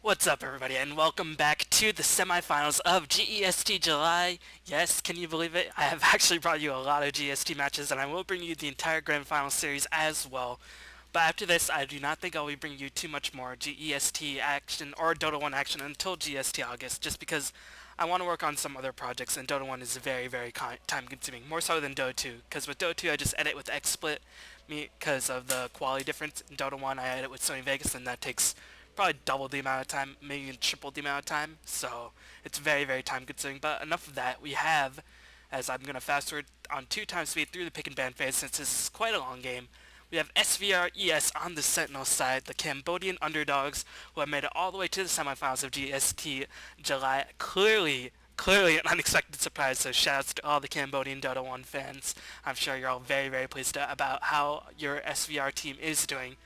What's up, everybody, and welcome back to the semifinals of GEST July. Yes, can you believe it? I have actually brought you a lot of GST matches, and I will bring you the entire Grand Final series as well. But after this, I do not think I will be bringing you too much more GEST action or Dota 1 action until GST August, just because I want to work on some other projects, and Dota 1 is very, very time-consuming, more so than Dota 2, because with Dota 2 I just edit with XSplit, because of the quality difference. In Dota 1 I edit with Sony Vegas, and that takes probably double the amount of time, maybe even triple the amount of time. So it's very, very time consuming. But enough of that. We have, as I'm going to fast forward on 2 times speed through the pick and ban phase since this is quite a long game. We have SVRES on the Sentinel side, the Cambodian underdogs who have made it all the way to the semifinals of GST July. Clearly an unexpected surprise, so shoutouts to all the Cambodian Dota 1 fans. I'm sure you're all very, very pleased about how your SVR team is doing.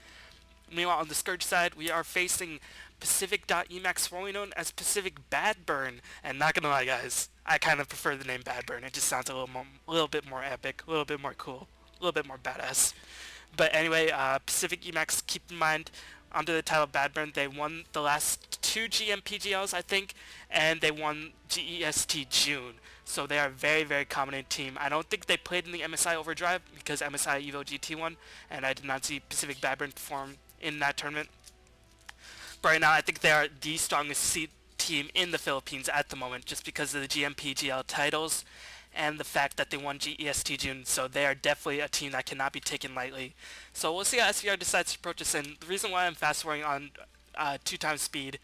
Meanwhile, on the Scourge side, we are facing Pacific.Emaxx, formerly known as Pacific Badburn. And not gonna lie, guys, I kind of prefer the name Badburn. It just sounds a little bit more epic, a little bit more cool, a little bit more badass. But anyway, Pacific.Emaxx, keep in mind, under the title Badburn, they won the last two GMPGLs, I think, and they won GEST June. So they are a very, very competent team. I don't think they played in the MSI Overdrive because MSI Evo GT won, and I did not see Pacific Badburn perform in that tournament. But right now, I think they are the strongest team in the Philippines at the moment, just because of the GMPGL titles and the fact that they won GEST June. So they are definitely a team that cannot be taken lightly. So we'll see how SVR decides to approach this. And the reason why I'm fast forwarding on 2 times speed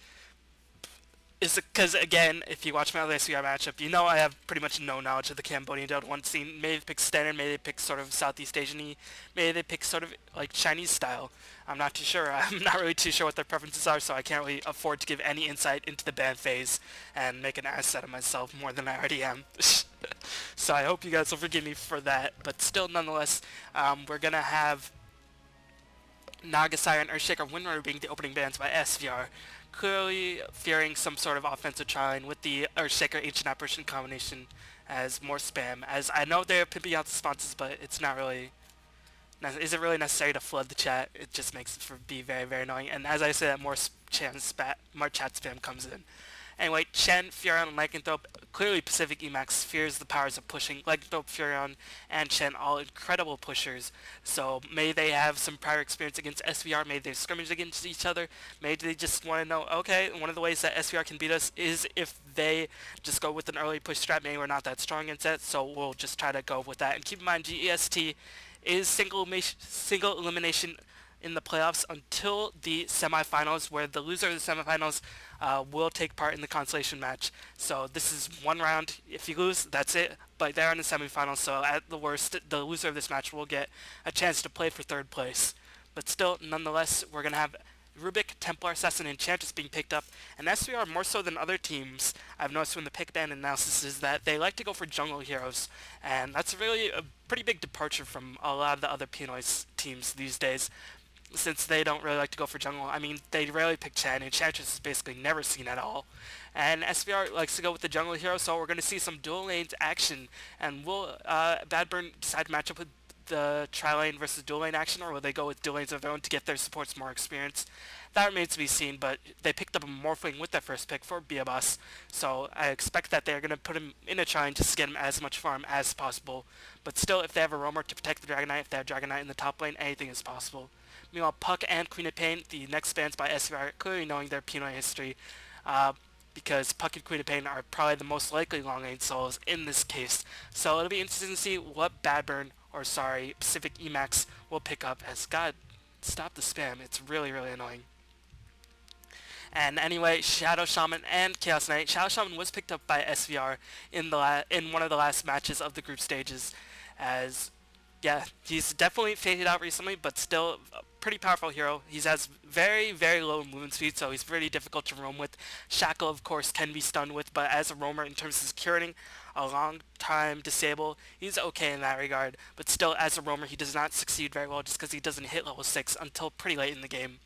is because, again, if you watch my other SVR matchup, you know I have pretty much no knowledge of the Cambodian Dota 1 scene. Maybe they pick standard, maybe they pick sort of Southeast Asian-y, maybe they pick sort of like Chinese style. I'm not too sure. I'm not really too sure what their preferences are, so I can't really afford to give any insight into the ban phase and make an ass out of myself more than I already am. So I hope you guys will forgive me for that, but still, nonetheless, we're going to have Nagasire and Earthshaker Windrunner being the opening bans by SVR, clearly fearing some sort of offensive try with the Earthshaker Ancient Apparition combination as more spam, as I know they're pimping out the sponsors, but it's not really... Is it really necessary to flood the chat? It just makes it be very, very annoying, and as I said, more chat spam comes in. Anyway, Chen, Furion, and Lycanthrope, clearly Pacific.Emaxx fears the powers of pushing. Lycanthrope, Furion, and Chen, all incredible pushers. So maybe they have some prior experience against SVR, maybe they've scrimmaged against each other, maybe they just want to know, okay, one of the ways that SVR can beat us is if they just go with an early push strat. Maybe we're not that strong against it, so we'll just try to go with that. And keep in mind, GEST is single elimination in the playoffs until the semifinals, where the loser of the semifinals will take part in the consolation match. So this is one round. If you lose, that's it. But they're in the semifinals, so at the worst, the loser of this match will get a chance to play for third place. But still, nonetheless, we're going to have Rubik, Templar, Assassin, and Enchantress being picked up. And SVR, more so than other teams, I've noticed from the pick ban analysis, is that they like to go for jungle heroes. And that's really a pretty big departure from a lot of the other Pinoy teams these days, since they don't really like to go for jungle. I mean, they rarely pick Chen, and Enchantress is basically never seen at all. And SVR likes to go with the jungle hero, so we're going to see some dual lanes action. And will Badburn decide to match up with the tri-lane versus dual lane action, or will they go with dual lanes of their own to get their supports more experience? That remains to be seen, but they picked up a Morphling with their first pick for Biabas, so I expect that they're going to put him in a tri-lane just to get him as much farm as possible. But still, if they have a roamer to protect the Dragon Knight, if they have Dragon Knight in the top lane, anything is possible. Meanwhile, Puck and Queen of Pain, the next bans by SVR, clearly knowing their Pinoy history, because Puck and Queen of Pain are probably the most likely long range solos in this case. So it'll be interesting to see what Pacific.Emaxx will pick up, as God, stop the spam, it's really, really annoying. And anyway, Shadow Shaman and Chaos Knight. Shadow Shaman was picked up by SVR in one of the last matches of the group stages, as yeah, he's definitely faded out recently, but still a pretty powerful hero. He has very, very low movement speed, so he's pretty difficult to roam with. Shackle, of course, can be stunned with, but as a roamer, in terms of securing a long time disable, he's okay in that regard. But still, as a roamer, he does not succeed very well just because he doesn't hit level 6 until pretty late in the game.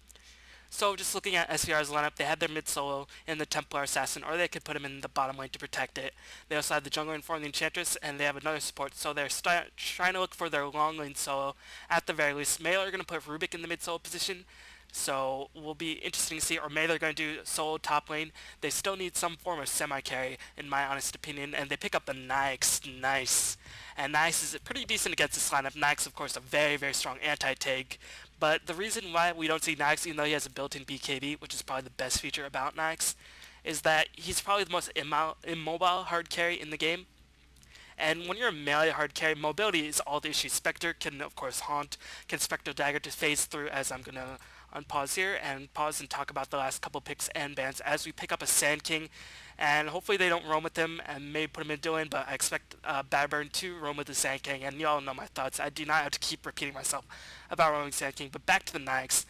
So just looking at SVR's lineup, they had their mid solo in the Templar Assassin, or they could put him in the bottom lane to protect it. They also have the jungler in form, the Enchantress, and they have another support, so they're trying to look for their long lane solo at the very least. Male are going to put Rubik in the mid solo position. So will be interesting to see, or maybe they're going to do solo top lane. They still need some form of semi-carry, in my honest opinion, and they pick up the Nyx. Nice. And Nyx is pretty decent against this lineup. Nyx, of course, a very, very strong anti-tag. But the reason why we don't see Nyx, even though he has a built-in BKB, which is probably the best feature about Nyx, is that he's probably the most immobile hard carry in the game. And when you're a melee hard carry, mobility is all the issue. Spectre can, of course, haunt, can Spectre Dagger to phase through, as I'm going to unpause here and pause and talk about the last couple picks and bans as we pick up a Sand King. And hopefully they don't roam with him and maybe put him in Dylan, but I expect Badburn to roam with the Sand King, and you all know my thoughts. I do not have to keep repeating myself about roaming Sand King, but back to the Nyx.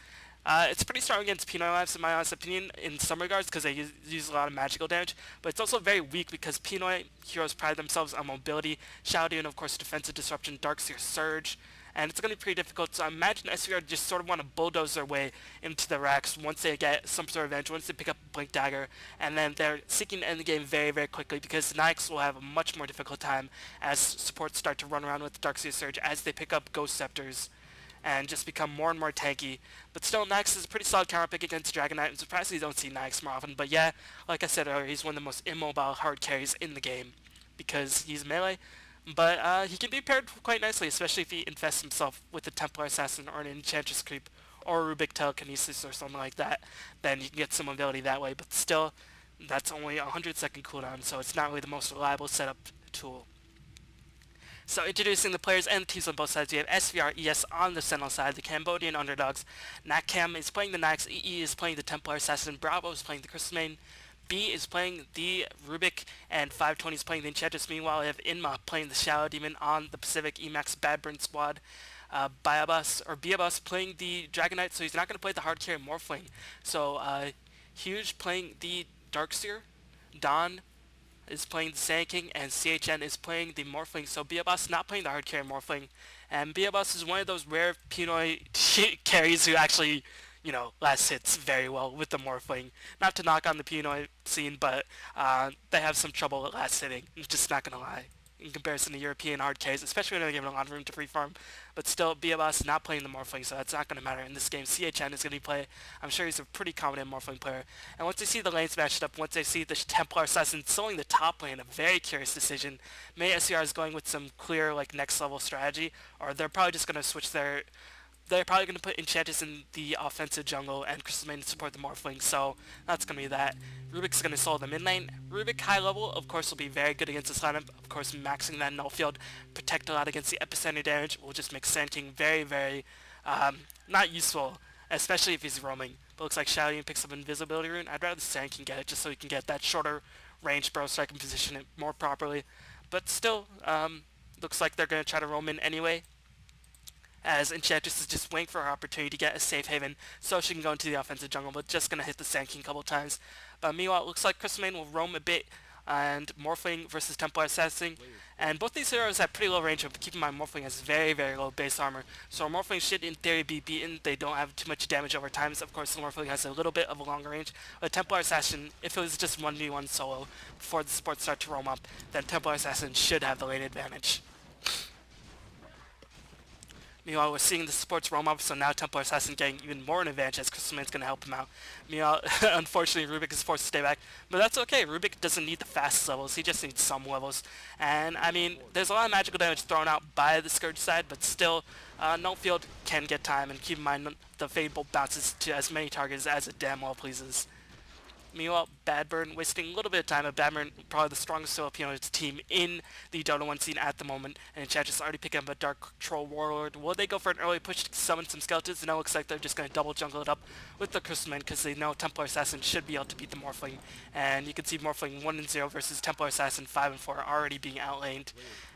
It's pretty strong against Pinoy Labs in my honest opinion in some regards because they use a lot of magical damage, but it's also very weak because Pinoy heroes pride themselves on mobility, Shadow and of course defensive disruption, Darkseer Surge, and it's going to be pretty difficult. So I imagine SVR just sort of want to bulldoze their way into the racks once they get some sort of edge, once they pick up Blink Dagger, and then they're seeking to end the game very, very quickly because Nyx will have a much more difficult time as supports start to run around with Darkseer Surge as they pick up Ghost Scepters and just become more and more tanky. But still, Nyx is a pretty solid counter pick against Dragon Knight. I'm surprised you don't see Nyx more often. But yeah, like I said earlier, he's one of the most immobile hard carries in the game because he's melee. But he can be paired quite nicely, especially if he infests himself with a Templar Assassin or an Enchantress Creep or a Rubik Telekinesis or something like that. Then you can get some mobility that way. But still, that's only a 100-second cooldown, so it's not really the most reliable setup tool. So introducing the players and the teams on both sides, we have SVR ES on the Sentinel side, the Cambodian underdogs. Nakcam is playing the Nyx, EE is playing the Templar Assassin, Bravo is playing the Crystal Maiden, B is playing the Rubik, and 520 is playing the Enchantress. Meanwhile, we have Inma playing the Shadow Demon on the Pacific.Emaxx Badburn squad. Biabas playing the Dragon Knight, so he's not going to play the hard carry Morphling. So Huge playing the Darkseer, Don is playing the Sand King, and CHN is playing the Morphling. So Biabas not playing the hard carry Morphling, and Biabas is one of those rare Pinoy carries who actually, last hits very well with the Morphling. Not to knock on the Pinoy scene, but they have some trouble at last hitting. I'm just not gonna lie. In comparison to European hard carries, especially when they're given a lot of room to free farm. But still, Biabas is not playing the Morphling, so that's not going to matter in this game. CHN is going to play. I'm sure he's a pretty competent Morphling player. And once they see the lanes matched up, once they see the Templar Assassin soloing the top lane, a very curious decision. Maybe SCR is going with some clear, next level strategy, or they're probably just going to switch their... They're probably going to put Enchantress in the offensive jungle and Crystal Maiden to support the Morphling, so that's going to be that. Rubik's going to solo the mid lane. Rubik high level, of course, will be very good against this lineup. Of course, maxing that null field, protect a lot against the epicenter damage will just make Sand King very, very not useful, especially if he's roaming. But looks like Shadow Demon picks up Invisibility Rune. I'd rather Sand King get it just so he can get that shorter range Burrow Strike and position it more properly. But still, looks like they're going to try to roam in anyway, as Enchantress is just waiting for her opportunity to get a safe haven so she can go into the offensive jungle, but just going to hit the Sand King a couple times. But meanwhile, it looks like Crystal Maiden will roam a bit, and Morphling versus Templar Assassin. And both these heroes have pretty low range, but keep in mind Morphling has very, very low base armor. So Morphling should in theory be beaten. They don't have too much damage over time. Of course, the Morphling has a little bit of a longer range. But Templar Assassin, if it was just 1v1 solo before the supports start to roam up, then Templar Assassin should have the lane advantage. Meanwhile, we're seeing the supports roam up, so now Templar Assassin getting even more an advantage as Crystal Main's going to help him out. Meanwhile, unfortunately, Rubik is forced to stay back, but that's okay. Rubik doesn't need the fast levels, he just needs some levels. And, I mean, there's a lot of magical damage thrown out by the Scourge side, but still, Null Field can get time, and keep in mind the Fade Bolt bounces to as many targets as it damn well pleases. Meanwhile, Badburn wasting a little bit of time, but Badburn probably the strongest Filipino team in the Dota 1 scene at the moment, and Enchantress already picking up a Dark Troll Warlord. Will they go for an early push to summon some skeletons? No, it looks like they're just going to double jungle it up with the Crystal Maiden because they know Templar Assassin should be able to beat the Morphling. And you can see Morphling 1-0 versus Templar Assassin 5-4 already being outlaned.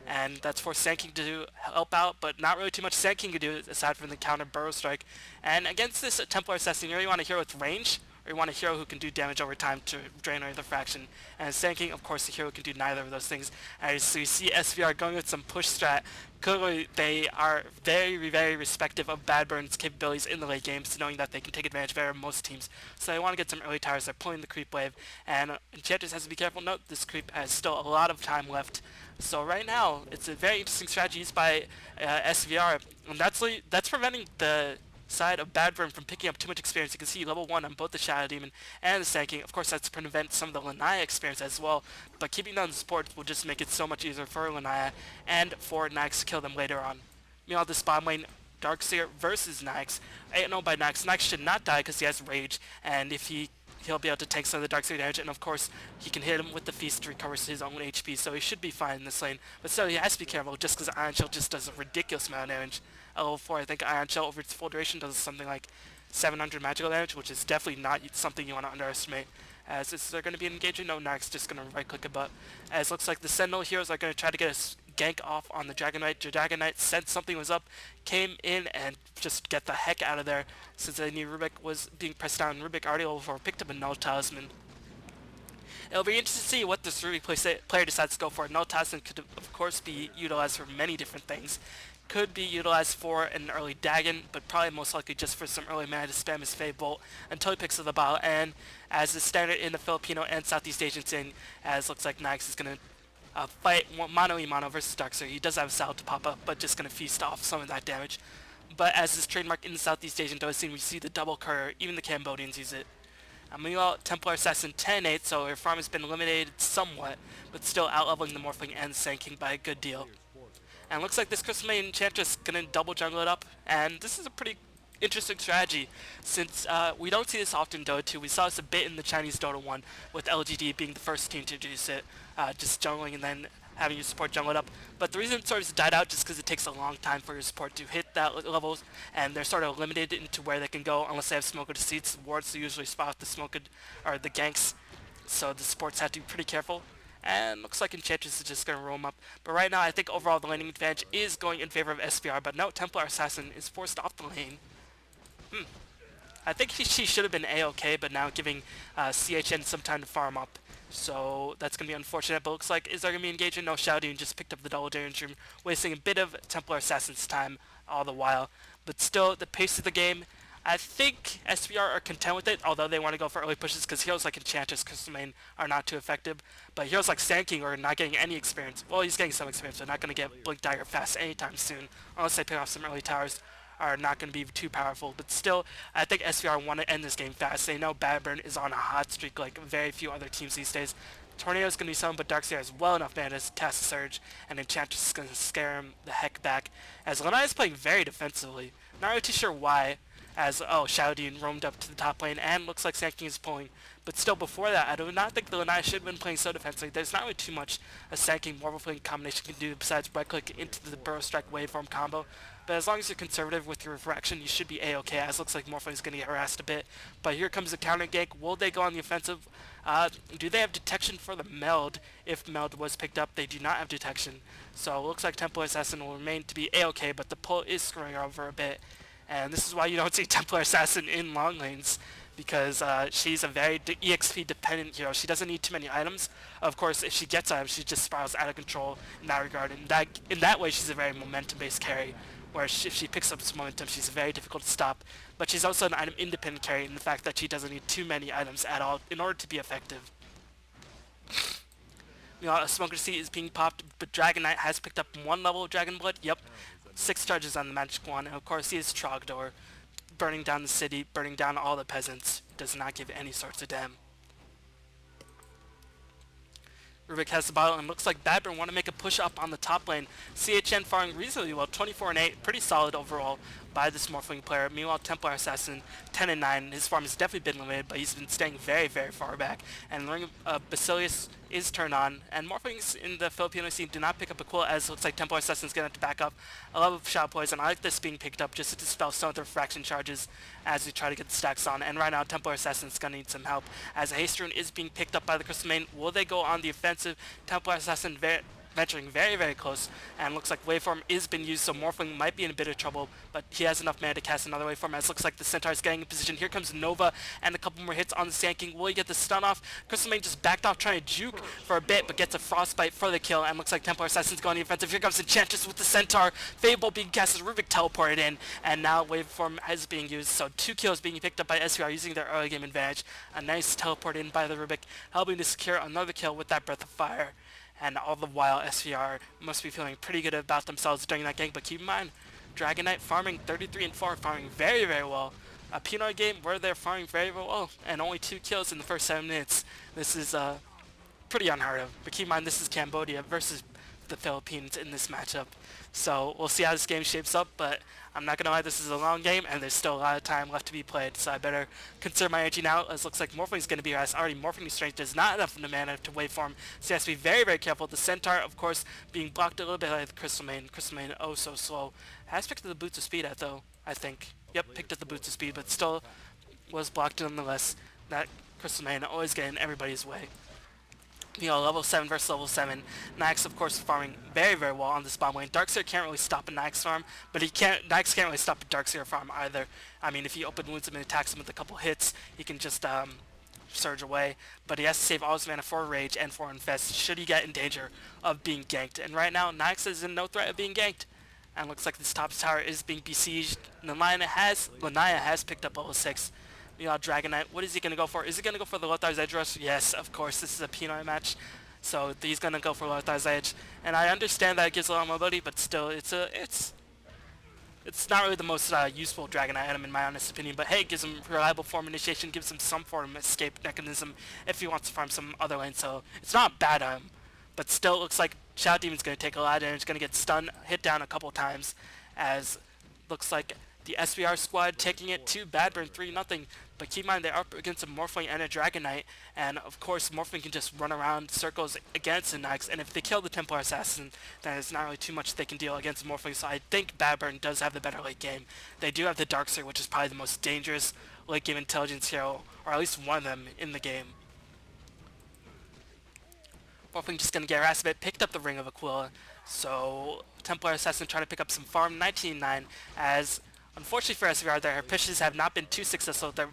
And that's for Sand King to help out, but not really too much Sand King can do aside from the counter Burrow Strike. And against this Templar Assassin, you really want a hero with range, or you want a hero who can do damage over time to drain away the fraction. And Sand King, of course, the hero can do neither of those things. As we see SVR going with some push strat, clearly they are very, very respective of Badburn's capabilities in the late games, knowing that they can take advantage of most teams. So they want to get some early towers. They're pulling the creep wave, and Enchantress has to be careful. Note, this creep has still a lot of time left. So right now, it's a very interesting strategy used by SVR, and that's preventing the side of Badburn from picking up too much experience. You can see level 1 on both the Shadow Demon and the Sand King. Of course, that's to prevent some of the Lanaya experience as well, but keeping down the support will just make it so much easier for Lanaya and for Nyx to kill them later on. Meanwhile, this bottom lane, Darkseer versus Nyx. 8-0 by Nyx. Nyx should not die because he has Rage, and if he'll be able to tank some of the Darkseer damage, and of course, he can hit him with the Feast to recover his own HP, so he should be fine in this lane. But still, he has to be careful just because Iron Shell just does a ridiculous amount of damage. At level 4, I think Iron Shell over its full duration does something like 700 magical damage, which is definitely not something you want to underestimate. As this is going to be engaging, no, Nyx just going to right click a butt. As looks like the Sentinel heroes are going to try to get a gank off on the Dragon Knight. The Dragon Knight sensed something was up, came in and just get the heck out of there. Since they knew Rubik was being pressed down, Rubik already level 4 picked up a Null Talisman. It'll be interesting to see what this Rubik player decides to go for. Null Talisman could of course be utilized for many different things. Could be utilized for an early Dagon, but probably most likely just for some early mana to spam his Fade Bolt until he picks up the bottle. And as is standard in the Filipino and Southeast Asian scene, as looks like Nyx is going to fight mono-e-mono versus Darkseer. He does have a salad to pop up, but just going to feast off some of that damage. But as is trademark in the Southeast Asian Dota scene, we see the double courier, even the Cambodians use it. Meanwhile, Templar Assassin 10-8, so her farm has been eliminated somewhat, but still out-leveling the Morphling and Sand King by a good deal. And looks like this Crystal Maiden Enchantress is going to double jungle it up, and this is a pretty interesting strategy, since we don't see this often in Dota 2. We saw this a bit in the Chinese Dota 1, with LGD being the first team to introduce it, just jungling and then having your support jungle it up. But the reason it sort of died out just because it takes a long time for your support to hit that level, and they're sort of limited into where they can go unless they have Smoke of Deceits. Wards usually spot the smoke or the ganks, so the supports have to be pretty careful. And looks like Enchantress is just going to roam up. But right now, I think overall the laning advantage is going in favor of SPR, but no, Templar Assassin is forced off the lane. I think she should have been A-OK, but now giving CHN some time to farm up. So that's going to be unfortunate, but looks like is there going to be engagement? No, Shouting just picked up the double damage room, wasting a bit of Templar Assassin's time all the while. But still, the pace of the game, I think SPR are content with it, although they want to go for early pushes because heroes like Enchantress, Crystal Maiden are not too effective. But heroes like Sand King are not getting any experience. Well, he's getting some experience, but not going to get Blink Dagger fast anytime soon, unless they pick off some early towers. Are not going to be too powerful, but still, I think SPR want to end this game fast. They know Badburn is on a hot streak like very few other teams these days. Tornado is going to be someone, but Darkseer has well enough mana to cast a Surge, and Enchantress is going to scare him the heck back. As Lanaya is playing very defensively, not really too sure why, as, Shadow Demon roamed up to the top lane, and looks like Sand King is pulling. But still, before that, I do not think the Lanaya should have been playing so defensively. There's not really too much a Sand King Morphling combination can do besides right-click into the Burrow Strike waveform combo. But as long as you're conservative with your refraction, you should be A-OK, as looks like Morphling is going to get harassed a bit. But here comes the counter gank. Will they go on the offensive? Do they have detection for the meld? If meld was picked up, they do not have detection. So it looks like Templar Assassin will remain to be A-OK, but the pull is screwing her over a bit. And this is why you don't see Templar Assassin in long lanes, because she's a very EXP dependent hero. She doesn't need too many items. Of course, if she gets items, she just spirals out of control in that regard. And in that way, she's a very momentum-based carry, where if she picks up some momentum, she's very difficult to stop. But she's also an item-independent carry in the fact that she doesn't need too many items at all in order to be effective. A Smoker Seat is being popped, but Dragon Knight has picked up 1 level of Dragon Blood. Yep, 6 charges on the Magic Wand, and of course he is Trogdor, burning down the city, burning down all the peasants. Does not give any sorts of damn. Rubik has the bottle, and looks like Badburn want to make a push up on the top lane. CHN faring reasonably well, 24-8, pretty solid overall by this Morphling player. Meanwhile, Templar Assassin, 10-9. His farm has definitely been limited, but he's been staying very, very far back. And Ring of Basilius is turned on, and Morphlings in the Filipino scene do not pick up a quill, as it looks like Templar Assassin's going to have to back up. I love Shadow Poison. I like this being picked up just to dispel some of the refraction charges as we try to get the stacks on. And right now, Templar Assassin's going to need some help, as a Haste Rune is being picked up by the Crystal Maiden. Will they go on the offensive? Templar Assassin venturing very, very close, and looks like waveform is being used, so Morphling might be in a bit of trouble, but he has enough mana to cast another waveform, as looks like the Centaur is getting in position. Here comes Nova, and a couple more hits on the Sand King. Will he get the stun off? Crystal Maiden just backed off trying to juke for a bit, but gets a Frostbite for the kill, and looks like Templar Assassin's going on the offensive. Here comes Enchantress with the Centaur. Fable being cast as Rubik teleported in, and now waveform is being used, so 2 kills being picked up by SPR using their early game advantage. A nice teleport in by the Rubik, helping to secure another kill with that Breath of Fire. And all the while, SVR must be feeling pretty good about themselves during that gank, but keep in mind, Dragon Knight farming 33 and 4, farming very, very well. A Pinoy game where they're farming very, very well, and only 2 kills in the first 7 minutes. This is pretty unheard of. But keep in mind, this is Cambodia versus the Philippines in this matchup. So we'll see how this game shapes up, but I'm not going to lie, this is a long game, and there's still a lot of time left to be played, so I better conserve my energy now, as it looks like Morphing's going to be here, as already Morphing Strength is not enough mana to waveform, so he has to be very, very careful. The Centaur, of course, being blocked a little bit by the Crystal Main. Crystal Main, oh so slow. Has picked up the Boots of Speed, though, I think. Yep, picked up the Boots of Speed, but still was blocked nonetheless. That Crystal Main always getting in everybody's way. You know, level 7 versus level 7. Nyx, of course, farming very, very well on this bottom lane. Darkseer can't really stop a Nyx farm, but Nyx can't really stop a Darkseer farm either. I mean, if he open wounds him and attacks him with a couple hits, he can just surge away. But he has to save all his mana for Rage and for Infest, should he get in danger of being ganked. And right now, Nyx is in no threat of being ganked. And looks like this top tower is being besieged. Lanaya has picked up level 6. You know, Dragon Knight, what is he going to go for? Is he going to go for the Lothar's Edge Rush? Yes, of course, this is a Pinoy match. So he's going to go for Lothar's Edge. And I understand that it gives a lot of mobility, but still, it's not really the most useful Dragon Knight item in my honest opinion. But hey, it gives him reliable form initiation, gives him some form of escape mechanism if he wants to farm some other lane. So it's not a bad item. But still, it looks like Shadow Demon's going to take a lot of damage, going to get stunned, hit down a couple times, as looks like the SBR squad taking it to Badburn 3-0. But keep in mind, they're up against a Morphling and a Dragon Knight, and of course Morphling can just run around circles against the Nyx, and if they kill the Templar Assassin, then there's not really too much they can deal against Morphling, so I think Badburn does have the better late game. They do have the Darkseer, which is probably the most dangerous late game intelligence hero, or at least one of them in the game. Morphling just gonna get harassed a bit, picked up the Ring of Aquila, so Templar Assassin trying to pick up some farm, 19-9, as unfortunately for SVR, their pushes have not been too successful. They're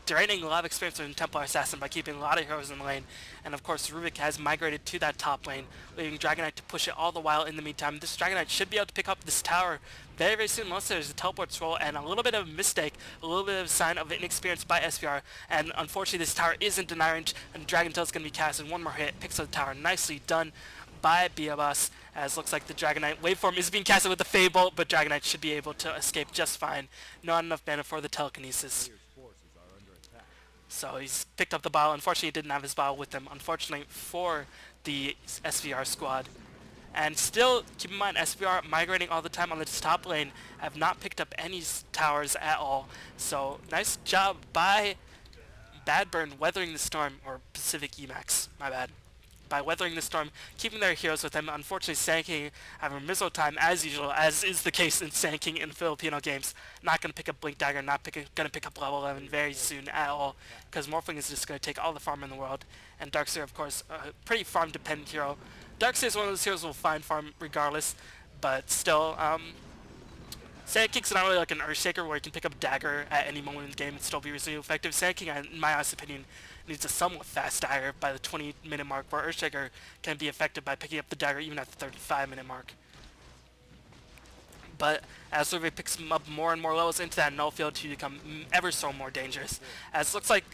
draining a lot of experience from Templar Assassin by keeping a lot of heroes in the lane. And of course, Rubik has migrated to that top lane, leaving Dragon Knight to push it all the while in the meantime. This Dragon Knight should be able to pick up this tower very, very soon, unless there's a teleport scroll and a little bit of a mistake, a little bit of a sign of inexperience by SVR. And unfortunately, this tower isn't deny range, and Dragon Tail's going to be cast in one more hit, picks up the tower. Nicely done by Biabas, as looks like the Dragon Knight waveform is being casted with the Fable, but Dragon Knight should be able to escape just fine. Not enough mana for the telekinesis. So he's picked up the bottle. Unfortunately, he didn't have his bottle with him, unfortunately for the SVR squad. And still, keep in mind, SVR migrating all the time on this top lane, have not picked up any towers at all. So nice job by Badburn weathering the storm, or Pacific.Emaxx, my bad. By weathering the storm, keeping their heroes with them. Unfortunately, Sand having a miserable time as usual, as is the case in Sand in Filipino games. Not going to pick up Blink Dagger, not going to pick up level 11 very soon at all, because Morphling is just going to take all the farm in the world. And Darkseer, of course, a pretty farm-dependent hero. Darkseer is one of those heroes who will find farm regardless, but still, Sand King's not really like an Earthshaker where you can pick up Dagger at any moment in the game and still be reasonably effective. Sand King, in my honest opinion, needs a somewhat fast dagger by the 20-minute mark, where Earthshaker can be effective by picking up the dagger even at the 35-minute mark. But as Survey picks him up more and more levels into that null field, he become ever so more dangerous. As it looks like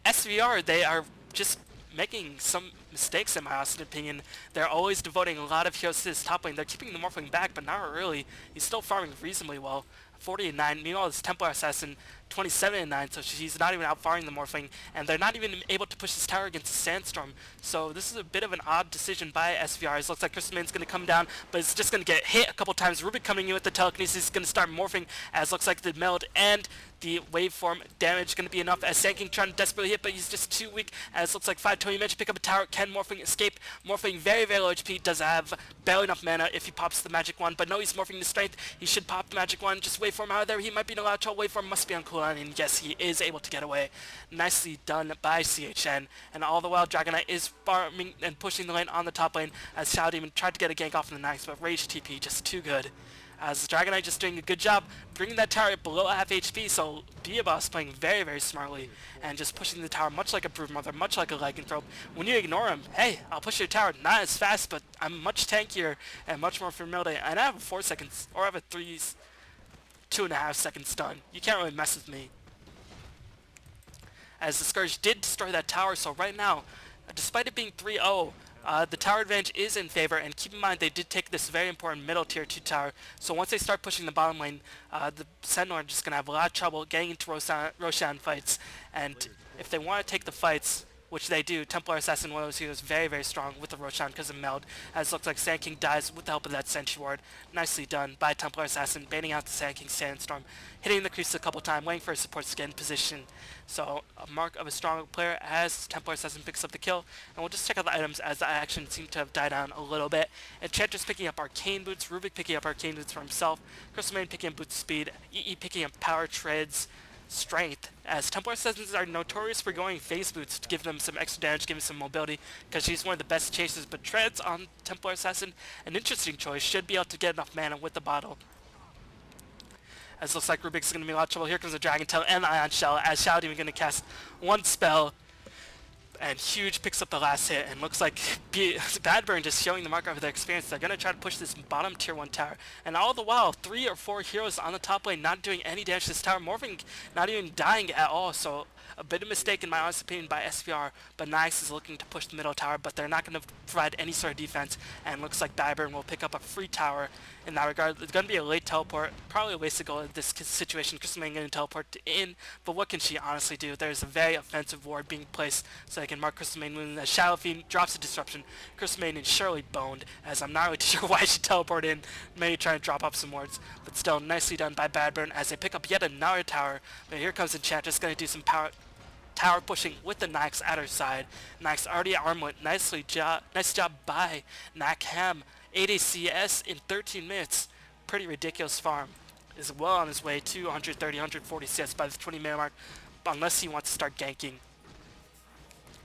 SVR, they are just making some mistakes in my honest opinion. They're always devoting a lot of heroes to this top lane. They're keeping the Morphling back, but not really. He's still farming reasonably well. 40-9. Meanwhile, this Templar Assassin 27-9, so she's not even outfarming the Morphling, and they're not even able to push this tower against the Sandstorm. So this is a bit of an odd decision by SVR. It looks like Crystal Main's going to come down, but it's just going to get hit a couple times. Rubik coming in with the telekinesis is going to start morphing, as looks like the meld and the waveform damage going to be enough, as Sand King trying to desperately hit, but he's just too weak, as looks like 520 managed to pick up a tower. Can Morphling escape? Morphling very, very low HP, does have barely enough mana if he pops the magic wand, but no, he's morphing the strength. He should pop the magic wand, just waveform out of there. He might be in a lot of trouble. Waveform must be on cooldown, and yes, he is able to get away. Nicely done by CHN, and all the while Dragon Knight is farming and pushing the lane on the top lane, as Shadow Demon tried to get a gank off in the Nyx, but Rage TP just too good. As Dragon Knight just doing a good job bringing that tower below half HP, so Diabos playing very, very smartly and just pushing the tower much like a Broodmother, much like a Lycanthrope. When you ignore him, hey, I'll push your tower, not as fast, but I'm much tankier and much more familiar, and I have a 4 seconds, or I have a 2.5 second stun. You can't really mess with me. As the Scourge did destroy that tower, so right now, despite it being 3-0, The tower advantage is in favor, and keep in mind they did take this very important middle tier 2 tower, so once they start pushing the bottom lane, the Sentinel are just going to have a lot of trouble getting into Roshan fights, and if they want to take the fights, which they do, Templar Assassin, one of those heroes, very, very strong with the Roshan because of meld, as it looks like Sand King dies with the help of that Sentry Ward. Nicely done by Templar Assassin, baiting out the Sand King Sandstorm, hitting the creeps a couple times, waiting for his support to get in position. So, a mark of a strong player as Templar Assassin picks up the kill, and we'll just check out the items as the action seemed to have died down a little bit. Enchantress picking up Arcane Boots, Rubik picking up Arcane Boots for himself, Crystal Maiden picking up Boots Speed, EE picking up Power Treads, Strength, as Templar Assassins are notorious for going phase boots to give them some extra damage, give them some mobility, because she's one of the best chasers, but Treads on Templar Assassin, an interesting choice, should be able to get enough mana with the bottle. As it looks like Rubik's going to be a lot of trouble. Here comes the Dragon Tail and the Ion Shell, as Shao even going to cast one spell, and Huge picks up the last hit, and looks like Badburn just showing the mark of their experience. They're going to try to push this bottom tier 1 tower, and all the while 3 or 4 heroes on the top lane not doing any damage to this tower, Morphing not even dying at all, so a bit of mistake in my honest opinion by SPR, but Nyx is looking to push the middle tower, but they're not going to provide any sort of defense, and looks like Badburn will pick up a free tower in that regard. It's going to be a late teleport, probably a waste to go in this situation. Crystal Maiden going to teleport in, but what can she honestly do? There's a very offensive ward being placed, so they can mark Crystal Maiden. As Shadow Fiend drops a disruption, Crystal Maiden is surely boned, as I'm not really too sure why she teleported in, maybe trying to drop up some wards, but still nicely done by Badburn as they pick up yet another tower. But here comes Enchantress, going to do some tower pushing with the Nyx at her side. Nyx already armlet. Nice job by Nakham. 8 ACS in 13 minutes. Pretty ridiculous farm. Is well on his way to 130, 140 CS by the 20 minute mark, unless he wants to start ganking.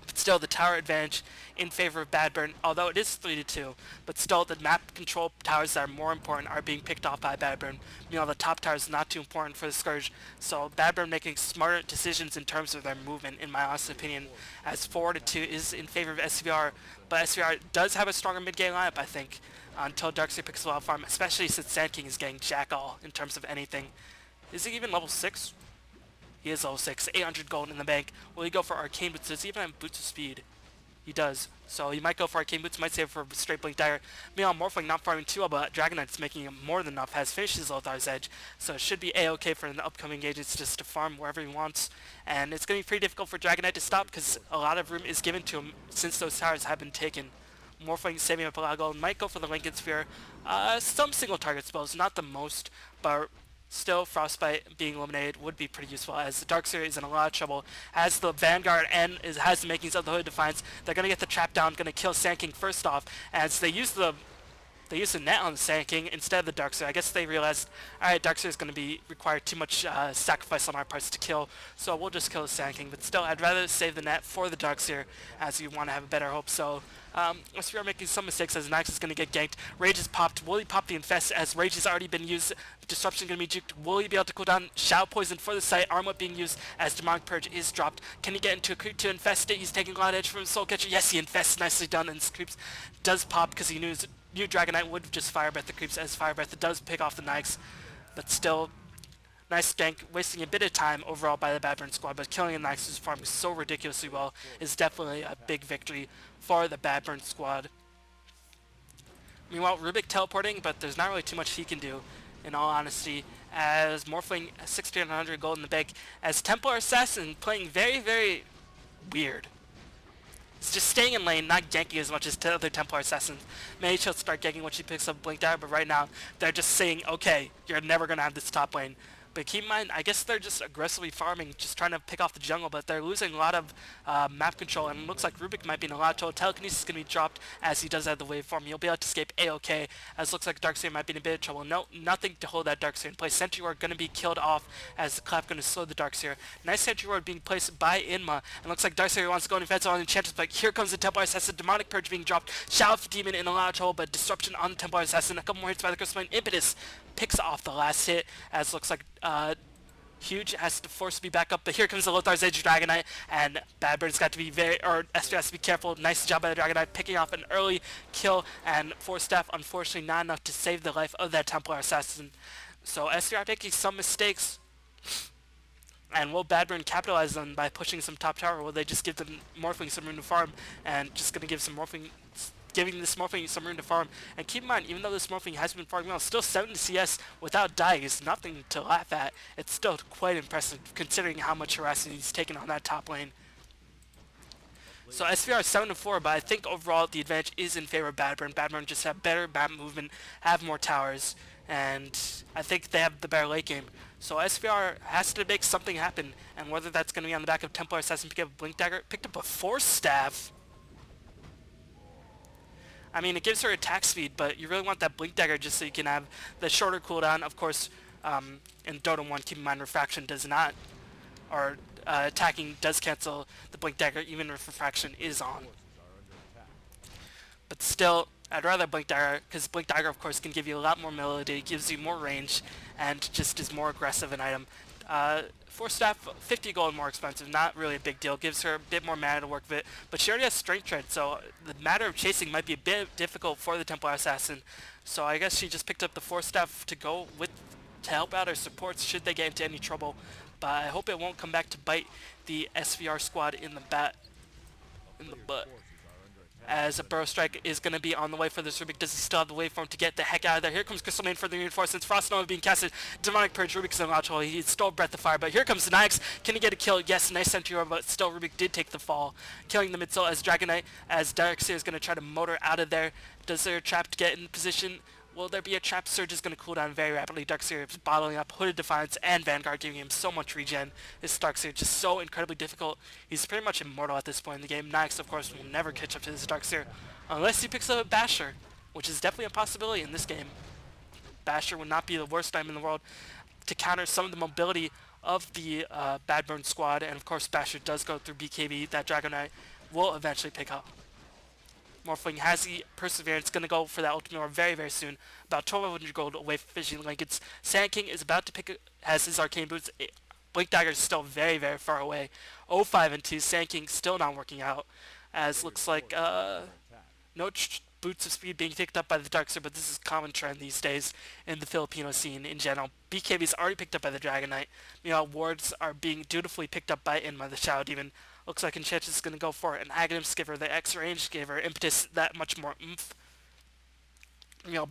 But still, the tower advantage in favor of Badburn, although it is 3-2, but still the map control towers that are more important are being picked off by Badburn. Meanwhile, the top tower is not too important for the Scourge, so Badburn making smarter decisions in terms of their movement, in my honest opinion, as 4-2 is in favor of SVR, but SVR does have a stronger mid-game lineup, I think, until Darkseer picks a wild farm, especially since Sand King is getting jack all in terms of anything. Is he even level 6? He is level 6, 800 gold in the bank. Will he go for Arcane Boots? Does he even have Boots of Speed? He does. So he might go for Arcane Boots, might save for straight Blink Dagger. Meanwhile, Morphling not farming too well, but Dragon Knight's making him more than enough, has finished his Lothar's Edge, so it should be a-okay for the upcoming engagements just to farm wherever he wants. And it's going to be pretty difficult for Dragon Knight to stop because a lot of room is given to him since those towers have been taken. Morphling saving up a lot of gold, might go for the Lincoln Sphere. Some single target spells, not the most, but still, Frostbite being eliminated would be pretty useful, as the Darkseer is in a lot of trouble. As the Vanguard and has the makings of the Hood Defiance, they're going to get the trap down, going to kill Sand King first off, as they use the net on the Sand King instead of the Darkseer. I guess they realized, alright, Darkseer is going to require too much sacrifice on our parts to kill, so we'll just kill the Sand King. But still, I'd rather save the net for the Darkseer, as you want to have a better hope. So, we are making some mistakes as Nyx is going to get ganked. Rage is popped. Will he pop the Infest as Rage has already been used? Disruption going to be juked. Will he be able to cool down? Shadow Poison for the site. Armlet being used as Demonic Purge is dropped. Can he get into a creep to infest it? He's taking a lot of edge from his Soul Catcher. Yes, he infests. Nicely done. And his creeps does pop because he knew Dragon Knight would just Fire Breath the creeps, as Fire Breath does pick off the Nyx. But still, nice gank, wasting a bit of time overall by the Badburn squad, but killing the Nyx who's farming so ridiculously well is definitely a big victory for the Badburn squad. Meanwhile, Rubik teleporting, but there's not really too much he can do, in all honesty, as Morphling 1600 gold in the bank, as Templar Assassin playing very, very weird. He's just staying in lane, not ganking as much as the other Templar Assassins. Maybe she'll start ganking when she picks up Blink Dagger, but right now, they're just saying, okay, you're never going to have this top lane. But keep in mind, I guess they're just aggressively farming, just trying to pick off the jungle, but they're losing a lot of map control, and it looks like Rubik might be in a lot of trouble. Telekinesis is going to be dropped as he does have the waveform. He'll be able to escape a-okay, as it looks like Darkseer might be in a bit of trouble. No, nothing to hold that Darkseer in place. Sentry Ward going to be killed off as the Clap going to slow the Darkseer. Nice Sentry Ward being placed by Inma, and looks like Darkseer wants to go in defense on Enchantress, but here comes the Templar Assassin. Demonic Purge being dropped. Shadow Demon in a lot of trouble, but Disruption on the Templar Assassin. A couple more hits by the Crystal Maiden. Impetus picks off the last hit, as looks like Huge has to force to be back up, but here comes the Lothar's Edge Dragon Knight, and Badburn's got to be SPR has to be careful. Nice job by the Dragon Knight picking off an early kill, and Force Staff unfortunately not enough to save the life of that Templar Assassin. So SPR making some mistakes. And will Badburn capitalize on by pushing some top tower? Will they just give them Morphling some room to farm and just going to give some Morphling, giving this Morphling some room to farm? And keep in mind, even though this Morphling has been farming well, still 70 CS without dying is nothing to laugh at. It's still quite impressive considering how much harassment he's taken on that top lane. So SVR is 7-4, but I think overall the advantage is in favor of Badburn. Badburn just have better map movement, have more towers, and I think they have the better late game. So SVR has to make something happen, and whether that's going to be on the back of Templar Assassin, pick up a Blink Dagger, picked up a Force Staff. I mean, it gives her attack speed, but you really want that Blink Dagger just so you can have the shorter cooldown. Of course, in Dota 1, keep in mind Refraction does not, or attacking does cancel the Blink Dagger even if Refraction is on. But still, I'd rather Blink Dagger, because Blink Dagger of course can give you a lot more mobility, gives you more range, and just is more aggressive an item. Force Staff, 50 gold more expensive, not really a big deal, gives her a bit more mana to work with it, but she already has Strength Tread, so the matter of chasing might be a bit difficult for the Templar Assassin. So I guess she just picked up the Force Staff to go with, to help out her supports should they get into any trouble. But I hope it won't come back to bite the SVR squad in the butt. As a Burrow Strike is going to be on the way for this Rubik. Does he still have the waveform to get the heck out of there? Here comes Crystal Main for the reinforcements. Frost Nova being casted. Demonic Purge. Rubik is unwatchable. He stole Breath of Fire, but here comes the Nyx. Can he get a kill? Yes, nice Centaur, but still Rubik did take the fall. Killing the mid soul as Dragon Knight, as Darkseer is going to try to motor out of there. Does there a trap to get in position? Will there be a trap? Surge is going to cool down very rapidly. Darkseer is bottling up Hooded Defiance and Vanguard, giving him so much regen. This Darkseer just so incredibly difficult. He's pretty much immortal at this point in the game. Nyx, of course, will never catch up to this Darkseer unless he picks up a Basher, which is definitely a possibility in this game. Basher would not be the worst item in the world to counter some of the mobility of the Badburn squad, and of course Basher does go through BKB. That Dragon Knight will eventually pick up. Morphling has the Perseverance, going to go for that Ultimate very, very soon. About 1200 gold away from Fishing Blankets. Sand King is about to has his Arcane Boots. Blink Dagger is still very, very far away. 0-5 and 2. Sand King still not working out. As looks like no Boots of Speed being picked up by the Darkseer, but this is a common trend these days in the Filipino scene in general. BKB is already picked up by the Dragon Knight. Meanwhile, wards are being dutifully picked up by Inma, the Shadow Demon. Looks like Enchantress is going to go for an Aghanim Giver. The X-Range gave her impetus, that much more oomph.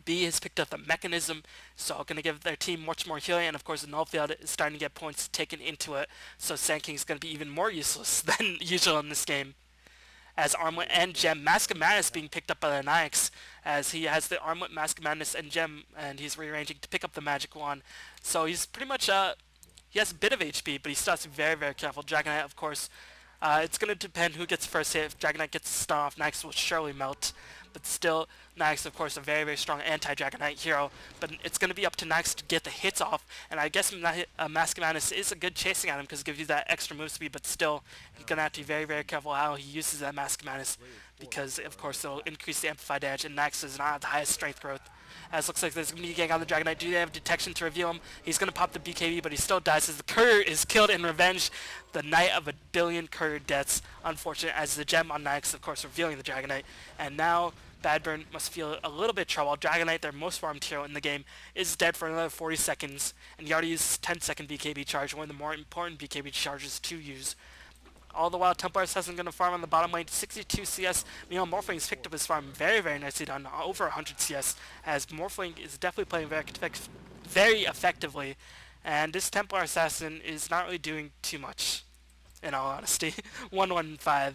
B has picked up the Mechanism, so going to give their team much more healing, and of course the Nullfield is starting to get points taken into it, so Sand King is going to be even more useless than usual in this game. As Armlet and Gem, Mask of Madness being picked up by the Nyx, as he has the Armlet, Mask of Madness, and Gem, and he's rearranging to pick up the Magic Wand. So he's pretty much, he has a bit of HP, but he still has to be very, very careful. Dragon Knight, of course, it's going to depend who gets first hit. If Dragon Knight gets a stun off, Nyx will surely melt. But still, Nyx, of course, a very, very strong anti-Dragon Knight hero. But it's going to be up to Nyx to get the hits off. And I guess Mask of Madness is a good chasing item because it gives you that extra move speed. But still, he's going to have to be very, very careful how he uses that Mask of Madness. Because, of course, it'll increase the amplified damage. And Nyx does not have the highest strength growth. As looks like there's going to be a gang on the Dragon Knight. Do they have detection to reveal him? He's going to pop the BKB, but he still dies as the Courier is killed in revenge. The Knight of a billion Courier deaths. Unfortunate, as the gem on Nyx, of course, revealing the Dragon Knight. And now Badburn must feel a little bit of trouble. Dragon Knight, their most farmed hero in the game, is dead for another 40 seconds. And he already uses 10-second BKB charge, one of the more important BKB charges to use. All the while, Templar Assassin going to farm on the bottom lane, 62 CS. Meanwhile, Morphling picked up his farm very, very nicely done, over 100 CS, as Morphling is definitely playing very effectively. And this Templar Assassin is not really doing too much, in all honesty. 1-1-5.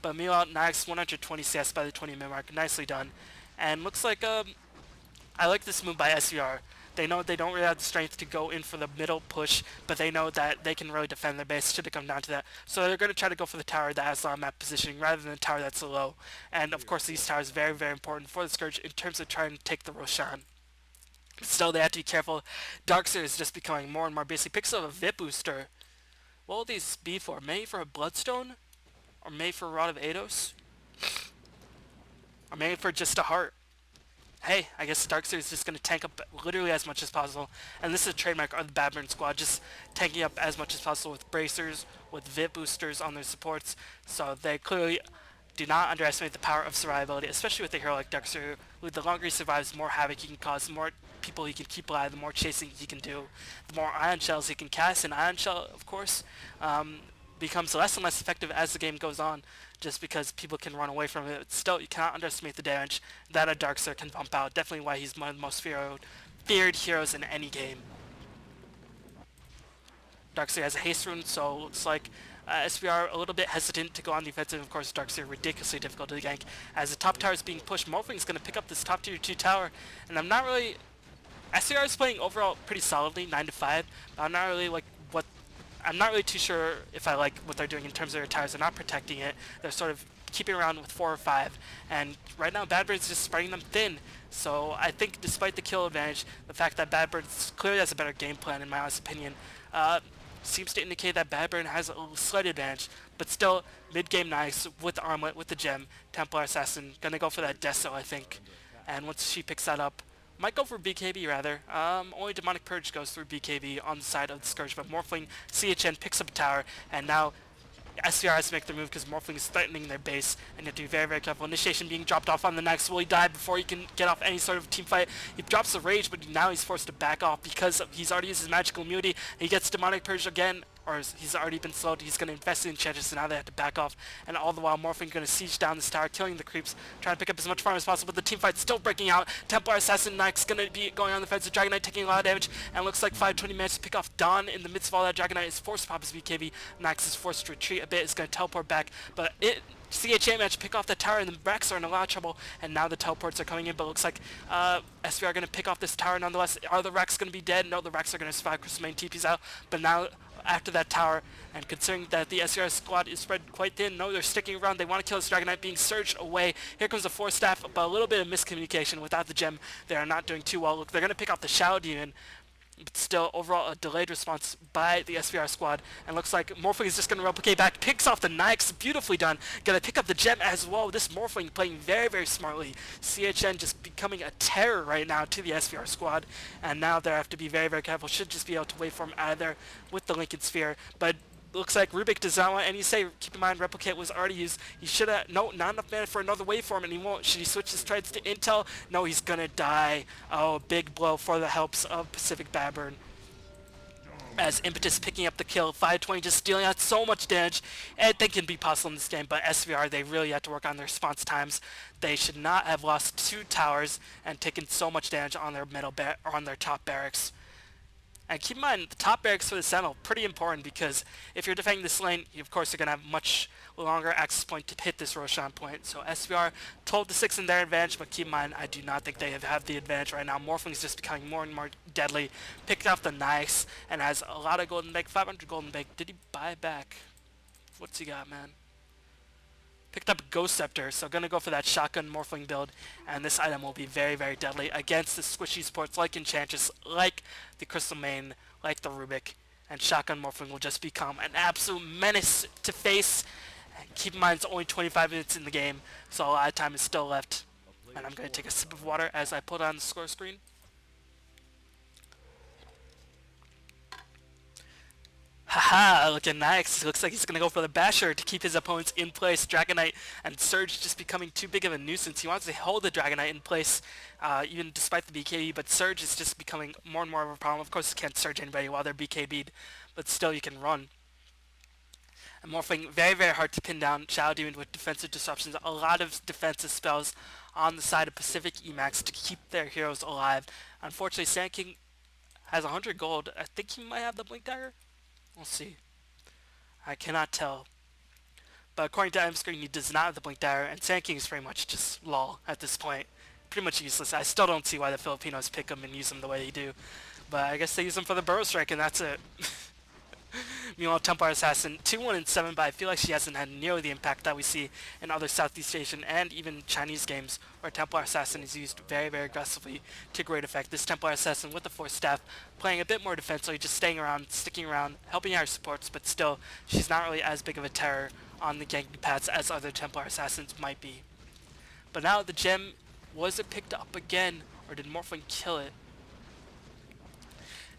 But meanwhile, Nyx 120 CS by the 20-minute mark, nicely done. And looks like, I like this move by SVR. They know they don't really have the strength to go in for the middle push, but they know that they can really defend their base should it come down to that. So they're going to try to go for the tower that has low map positioning rather than the tower that's low. And of course these towers are very, very important for the Scourge in terms of trying to take the Roshan. Still, they have to be careful. Darkseer is just becoming more and more basic. Picks up a VIP booster. What will these be for? Maybe for a Bloodstone? Or maybe for a Rod of Ados? Or maybe for just a heart? Hey, I guess Darkseer is just going to tank up literally as much as possible. And this is a trademark of the Badburn squad, just tanking up as much as possible with bracers, with VIP boosters on their supports. So they clearly do not underestimate the power of survivability, especially with a hero like Darkseer, who the longer he survives, the more havoc he can cause, the more people he can keep alive, the more chasing he can do, the more Ion Shells he can cast, and Ion Shell, of course, becomes less and less effective as the game goes on, just because people can run away from it. But still, you cannot underestimate the damage that a Darkseer can pump out. Definitely why he's one of the most feared heroes in any game. Darkseer has a haste rune, so it looks like SVR a little bit hesitant to go on the offensive. Of course, Darkseer ridiculously difficult to gank. As the top tower is being pushed, Morphling's going to pick up this top tier 2 tower, and I'm not really... SVR is playing overall pretty solidly, 9 to 5. But I'm not really I'm not really too sure if I like what they're doing in terms of their towers. They're not protecting it. They're sort of keeping around with 4 or 5, and right now Badburn's just spreading them thin. So I think despite the kill advantage, the fact that Badburn clearly has a better game plan in my honest opinion, seems to indicate that Badburn has a slight advantage, but still mid-game nice with the armlet, with the gem, Templar Assassin, gonna go for that Deso I think, and once she picks that up, might go for BKB rather. Only Demonic Purge goes through BKB on the side of the Scourge, but Morphling CHN picks up a tower, and now SVR has to make their move because Morphling is threatening their base, and you have to be very, very careful. Initiation being dropped off on the next. Will he die before he can get off any sort of team fight? He drops the Rage, but now he's forced to back off because he's already used his magical immunity. He gets Demonic Purge again, or he's already been slowed. He's going to invest in Enchantress, so now they have to back off. And all the while, Morphling going to siege down this tower, killing the creeps, trying to pick up as much farm as possible. But the team fight's still breaking out. Templar Assassin next going to be going on the fence. Dragon Knight taking a lot of damage, and looks like 520 managed to pick off Dawn in the midst of all that. Dragon Knight is forced to pop his BKB. Nax is forced to retreat a bit. Is going to teleport back, but CHA managed to pick off the tower, and the Rex are in a lot of trouble, and now the teleports are coming in, but it looks like SVR are going to pick off this tower nonetheless. Are the Rex going to be dead? No, the Rex are going to survive. Crystal Main TP's out, but now after that tower, and considering that the SVR squad is spread quite thin, no, they're sticking around. They want to kill this Dragon Knight, being surged away. Here comes the Force Staff, but a little bit of miscommunication. Without the gem, they are not doing too well. Look, they're going to pick off the Shadow Demon, but still, overall, a delayed response by the SVR squad, and looks like Morphling is just going to replicate back, picks off the Nyx, beautifully done, going to pick up the gem as well. This Morphling playing very, very smartly. CHN just becoming a terror right now to the SVR squad, and now they have to be very, very careful. Should just be able to waveform out of there with the Lincoln Sphere, but looks like Rubik does not want any say. Keep in mind, Replicate was already used. He should have... No, not enough mana for another waveform, and he won't. Should he switch his trades to Intel? No, he's gonna die. Oh, big blow for the helps of Pacific Badburn. As Impetus picking up the kill, 520 just dealing out so much damage. Anything can be possible in this game, but SVR, they really have to work on their response times. They should not have lost 2 towers and taken so much damage on their on their top barracks. And keep in mind, the top barracks for the Sentinel, pretty important, because if you're defending this lane, you, of course, you're going to have much longer access point to hit this Roshan point. So SVR 12 to 6 in their advantage, but keep in mind, I do not think they have the advantage right now. Morphling is just becoming more and more deadly. Picked off the Nyx and has a lot of golden bag, 500 golden bag. Did he buy back? What's he got, man? Picked up Ghost Scepter, so gonna go for that shotgun Morphling build, and this item will be very, very deadly against the squishy supports like Enchantress, like the Crystal Main, like the Rubik, and shotgun Morphling will just become an absolute menace to face. And keep in mind, it's only 25 minutes in the game, so a lot of time is still left. And I'm gonna take a sip of water as I put on the score screen. Haha, looking nice. Looks like he's going to go for the Basher to keep his opponents in place. Dragon Knight and Surge just becoming too big of a nuisance. He wants to hold the Dragon Knight in place, even despite the BKB, but Surge is just becoming more and more of a problem. Of course, you can't Surge anybody while they're BKB'd, but still you can run. And Morphling, very, very hard to pin down. Shadow Demon with defensive disruptions. A lot of defensive spells on the side of Pacific.Emaxx to keep their heroes alive. Unfortunately, Sand King has 100 gold. I think he might have the Blink Dagger. We'll see. I cannot tell. But according to M-Screen, he does not have the Blink Dagger, and Sand King is pretty much just lol at this point. Pretty much useless. I still don't see why the Filipinos pick him and use him the way they do. But I guess they use him for the Burrow Strike, and that's it. Meanwhile, Templar Assassin, 2-1 and 7, but I feel like she hasn't had nearly the impact that we see in other Southeast Asian and even Chinese games, where Templar Assassin is used very, very aggressively to great effect. This Templar Assassin with the Force Staff, playing a bit more defensively, just staying around, sticking around, helping our supports, but still, she's not really as big of a terror on the ganking paths as other Templar Assassins might be. But now the gem, was it picked up again, or did Morphling kill it?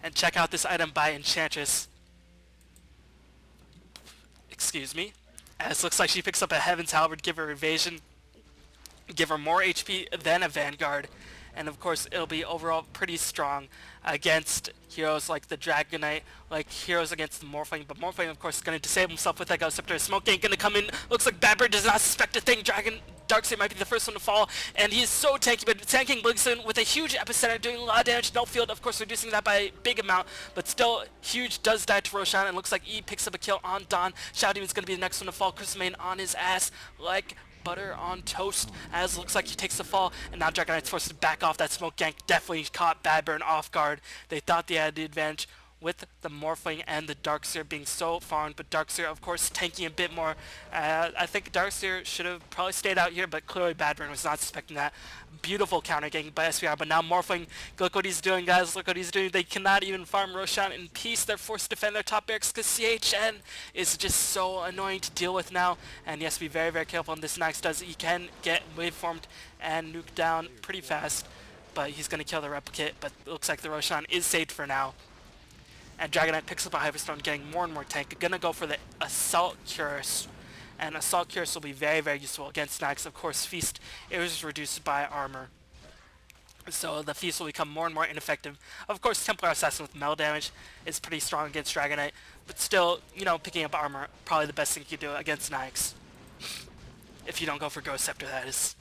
And check out this item by Enchantress. Excuse me. As looks like she picks up a Heaven's Halberd, give her evasion, give her more HP than a Vanguard, and of course it'll be overall pretty strong against heroes like the Dragonite, like heroes against the Morphling, but Morphling of course is going to disable himself with that Ghost Scepter. Smoke ain't going to come in, looks like Badburn does not suspect a thing. Darkseid might be the first one to fall, and he is so tanky, but tanking blinks in with a huge epicenter, doing a lot of damage. No field, of course, reducing that by a big amount, but still huge. Does die to Roshan, and looks like E picks up a kill on Dawn. Shadow Demon's going to be the next one to fall. Crystalmane on his ass like butter on toast, as looks like he takes the fall, and now Dragonite's forced to back off. That smoke gank definitely caught Badburn off guard. They thought they had the advantage with the Morphling and the Darkseer being so far, but Darkseer of course tanking a bit more. I think Darkseer should have probably stayed out here, but clearly Badburn was not expecting that. Beautiful counter gank by SVR, but now Morphling, look what he's doing, guys, look what he's doing. They cannot even farm Roshan in peace. They're forced to defend their top barracks because CHN is just so annoying to deal with now, and he has to be very, very careful on this next. He can get waveformed and nuked down pretty fast, but he's going to kill the Replicate, but it looks like the Roshan is saved for now. And Dragonite picks up a Hyperstone, getting more and more tank. Gonna go for the Assault Cuirass. And Assault Cuirass will be very, very useful against Nyx. Of course, Feast is reduced by armor, so the Feast will become more and more ineffective. Of course, Templar Assassin with metal damage is pretty strong against Dragonite, but still, you know, picking up armor, probably the best thing you can do against Nyx. If you don't go for Ghost Scepter, that is.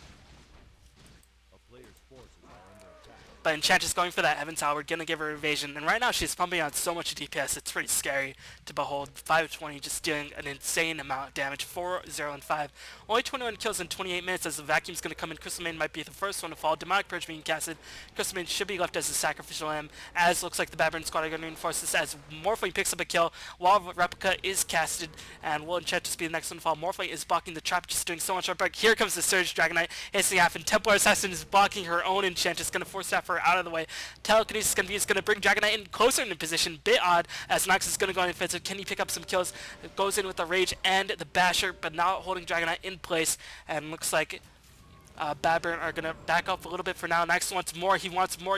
But Enchantress going for that Heaven's Halberd, gonna give her evasion, and right now she's pumping out so much DPS, it's pretty scary to behold. 520 just dealing an insane amount of damage, 4, 0, and 5. Only 21 kills in 28 minutes as the Vacuum's gonna come in. Crystalmane might be the first one to fall. Demonic Purge being casted. Crystalmane should be left as a sacrificial lamb, as looks like the Badburn squad are gonna reinforce this as Morphling picks up a kill. Wall of Replica is casted, and will Enchantress be the next one to fall. Morphling is blocking the trap, just doing so much work. Here comes the Surge Dragonite, hissing half, and Templar Assassin is blocking her own Enchantress, gonna force that for out of the way. Telekinesis is going to bring Dragonite in closer into position. Bit odd as Nox is going to go on offensive. Can he pick up some kills? It goes in with the Rage and the Basher, but not holding Dragonite in place. And looks like Badburn are going to back up a little bit for now. Nox wants more. He wants more.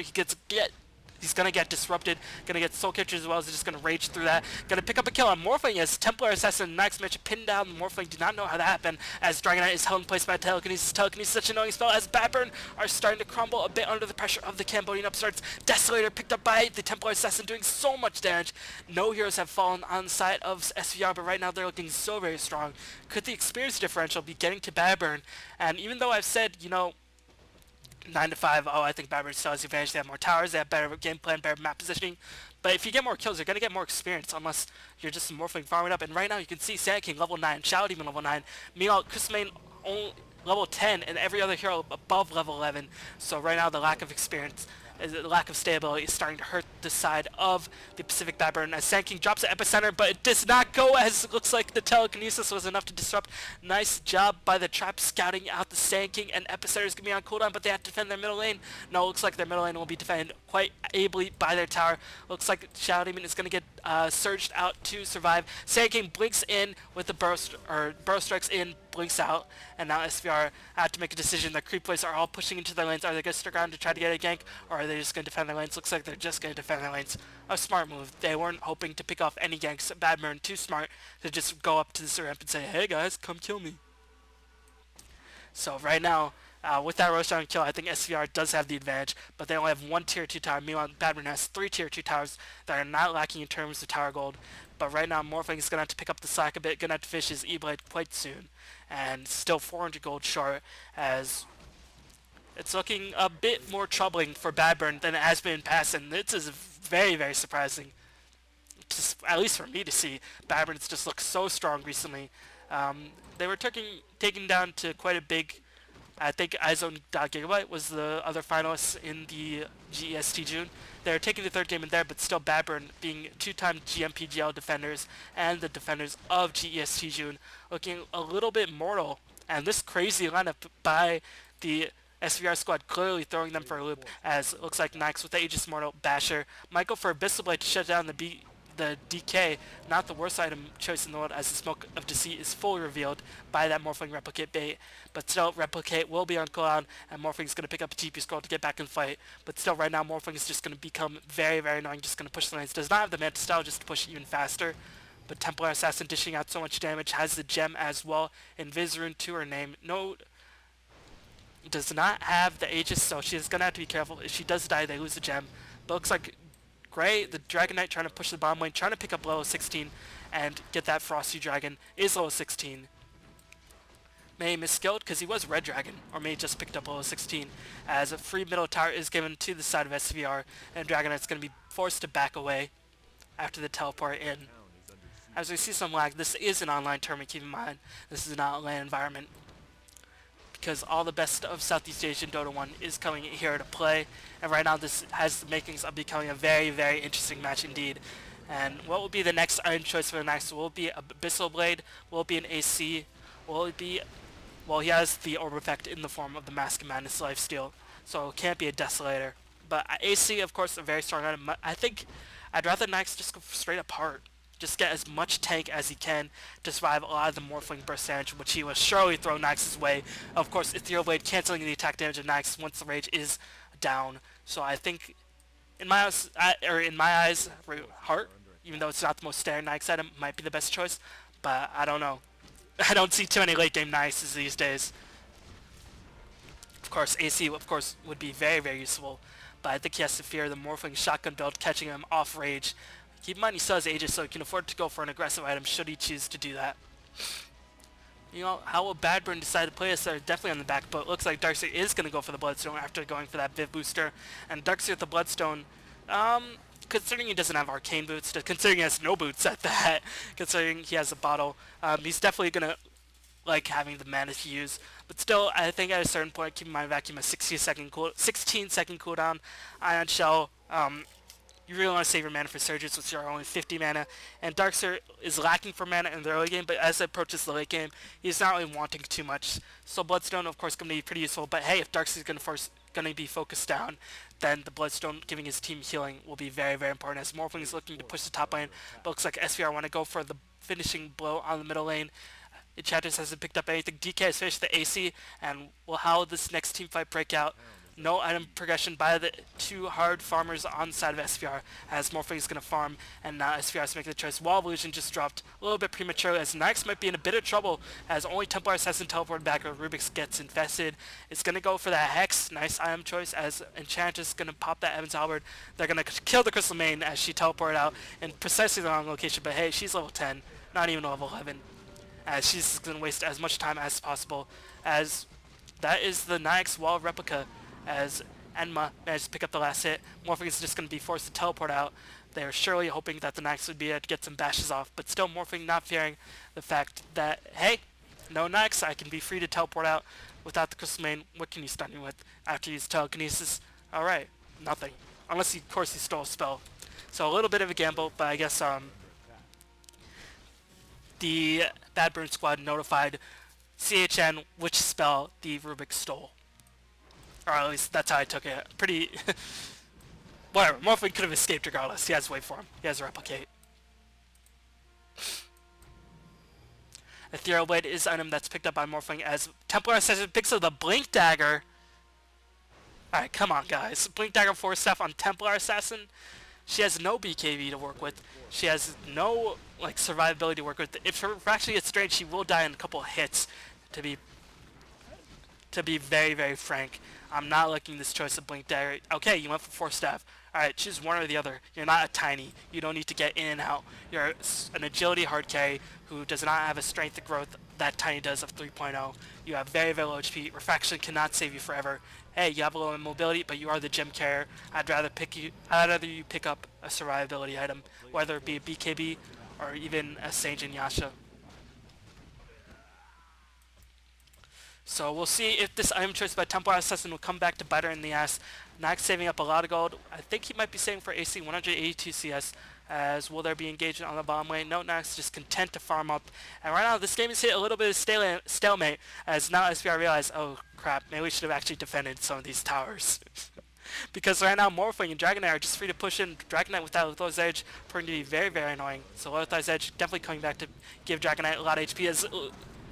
He's gonna get disrupted, gonna get soul catcher as well, as he's just gonna rage through that. Gonna pick up a kill on Morphling as Templar Assassin Max Mitch pinned down. Morphling do not know how that happened as Dragonite is held in place by Telekinesis. Telekinesis is such an annoying spell as Badburn are starting to crumble a bit under the pressure of the Cambodian upstarts. Desolator picked up by the Templar Assassin doing so much damage. No heroes have fallen on the side of SVR, but right now they're looking so very strong. Could the experience differential be getting to Badburn? And even though I've said, you know, 9 to 5, oh, I think Badburn still has the advantage. They have more towers, they have better game plan, better map positioning. But if you get more kills, you're going to get more experience, unless you're just Morphling farming up. And right now you can see Sand King level 9, Shadow Demon level 9. Meanwhile, Crystalmane only level 10, and every other hero above level 11. So right now the lack of experience, the lack of stability is starting to hurt the side of the Pacific Badburn as Sand King drops the epicenter, but it does not go, as it looks like the Telekinesis was enough to disrupt. Nice job by the trap scouting out the Sand King, and epicenter is going to be on cooldown, but they have to defend their middle lane. No, it looks like their middle lane will be defended quite ably by their tower. Looks like Shadow Demon is going to get surged out to survive. Sand King blinks in with the burst strikes in, blinks out, and now SVR have to make a decision. The creep boys are all pushing into their lanes. Are they going to stick around to try to get a gank, or are they just going to defend their lanes? Looks like they're just going to defend their lanes. A smart move. They weren't hoping to pick off any ganks. Badburn too smart to just go up to the ramp and say, hey guys, come kill me. So right now, with that Roshan kill, I think SVR does have the advantage, but they only have one tier 2 tower. Meanwhile, Badburn has 3 tier 2 towers that are not lacking in terms of tower gold. But right now, Morphling is going to have to pick up the slack a bit, going to have to fish his E-Blade quite soon. And still 400 gold short, as it's looking a bit more troubling for Badburn than it has been in past, and this is very, very surprising. Just, at least for me to see. Badburn's just looked so strong recently. They were taken down to quite a big, I think Izone.Gigabyte was the other finalists in the GEST June. They're taking the third game in there, but still Badburn being 2-time GMPGL defenders and the defenders of GEST June looking a little bit mortal. And this crazy lineup by the SVR squad clearly throwing them for a loop, as it looks like Nyx with the Aegis Mortal, Basher might go for a Abyssal Blade to shut down the DK, not the worst item choice in the world, as the Smoke of Deceit is fully revealed by that Morphling Replicate bait. But still, Replicate will be on cooldown, and Morphling's going to pick up a TP scroll to get back in the fight. But still, right now, Morphling is just going to become very, very annoying, just going to push the lanes. Does not have the Manta Style just to push even faster. but Templar Assassin dishing out so much damage, has the gem as well, and Vizrune to her name. No, does not have the Aegis, so she's going to have to be careful. If she does die, they lose the gem. But looks like Gray, the Dragon Knight, trying to push the bottom lane, trying to pick up level 16 and get that Frosty Dragon, is level 16. May misskilled because he was Red Dragon, or may just picked up level 16, as a free middle tower is given to the side of SVR, and Dragon Knight's going to be forced to back away after the teleport in. As we see some lag, this is an online tournament, keep in mind. This is not a LAN environment, because all the best of Southeast Asian Dota 1 is coming here to play, and right now this has the makings of becoming a very, very interesting match indeed. And what will be the next item choice for the next? Will it be Abyssal Blade? Will it be an AC? Will it be... Well, he has the orb effect in the form of the Mask of Madness lifesteal, so it can't be a Desolator. But AC, of course, a very strong item. I think I'd rather Nyx just go straight up Heart. Just get as much tank as he can to survive a lot of the Morphling Burst damage, which he will surely throw Nyx's way. Of course, Ethereal Blade canceling the attack damage of Nyx once the rage is down. So I think, in my eyes, Heart, even though it's not the most standard Nyx item, might be the best choice. But I don't know. I don't see too many late game Nyxes these days. Of course, AC, of course, would be very, very useful. But I think he has to fear the Morphling Shotgun build catching him off rage. Keep in mind he still has Aegis, so he can afford to go for an aggressive item should he choose to do that. You know, how will Badburn decide to play this? They're definitely on the back, but it looks like Darkseer is going to go for the Bloodstone after going for that Viv booster. And Darkseer with the Bloodstone, considering he doesn't have Arcane boots, considering he has no boots at that, considering he has a bottle, he's definitely going to like having the mana to use. But still, I think at a certain point, keep in mind Vacuum a 16-second cooldown, Ion Shell, you really want to save your mana for Surges, which are only 50 mana, and Darkseer is lacking for mana in the early game, but as it approaches the late game, he's not really wanting too much. So Bloodstone, of course, going to be pretty useful, but hey, if Darkseer is going to be focused down, then the Bloodstone giving his team healing will be very, very important, as Morphling is looking to push the top lane, but looks like SVR want to go for the finishing blow on the middle lane. Enchantress hasn't picked up anything. DK has finished the AC, and will how this next team fight break out? No item progression by the two hard farmers on the side of SVR, as Morphling is going to farm, and now SVR is making the choice. Wall of Illusion just dropped a little bit prematurely, as Nyx might be in a bit of trouble, as only Templar Assassin teleported back, or Rubik's gets infested. It's going to go for that Hex, nice item choice, as Enchantress is going to pop that Evans Halberd. They're going to kill the Crystal Main as she teleported out in precisely the wrong location, but hey, she's level 10, not even level 11, as she's going to waste as much time as possible, as that is the Nyx wall replica, as Enma managed to pick up the last hit. Morphling is just going to be forced to teleport out. They are surely hoping that the Nyx would be able to get some bashes off, but still Morphling not fearing the fact that, hey, no Nyx, I can be free to teleport out without the Crystal Main. What can you stun me with after you use Telekinesis? Alright, nothing. Unless, of course, he stole a spell. So a little bit of a gamble, but I guess the Badburn squad notified CHN which spell the Rubik stole. Or at least that's how I took it. Pretty... Whatever, Morphling could have escaped regardless. He has Waveform. He has Replicate. Ethereal Blade is an item that's picked up by Morphling, as Templar Assassin picks up the Blink Dagger. Alright, come on guys. Blink Dagger 4 staff on Templar Assassin. She has no BKB to work with. She has no like survivability to work with. If her fraction gets strained, she will die in a couple of hits, to be very, very frank. I'm not liking this choice of Blink Dagger. Okay, you went for 4 staff. Alright, choose one or the other. You're not a tiny. You don't need to get in and out. You're an agility hard carry who does not have a strength growth that Tiny does of 3.0. You have very, very low HP. Refraction cannot save you forever. Hey, you have a low mobility, but you are the gem carrier. I'd rather you pick up a survivability item, whether it be a BKB or even a Sage and Yasha. So we'll see if this item choice by Templar Assassin will come back to bite her in the ass. Nyx saving up a lot of gold. I think he might be saving for AC 182 CS. As will there be engagement on the bottom lane? No, Nyx just content to farm up. And right now this game has hit a little bit of stalemate, as now SPR realize, oh crap, maybe we should have actually defended some of these towers. Because right now Morphling and Dragon Knight are just free to push in. Dragon Knight without Lothar's Edge proving to be very, very annoying. So Lothar's Edge definitely coming back to give Dragon Knight a lot of HP, as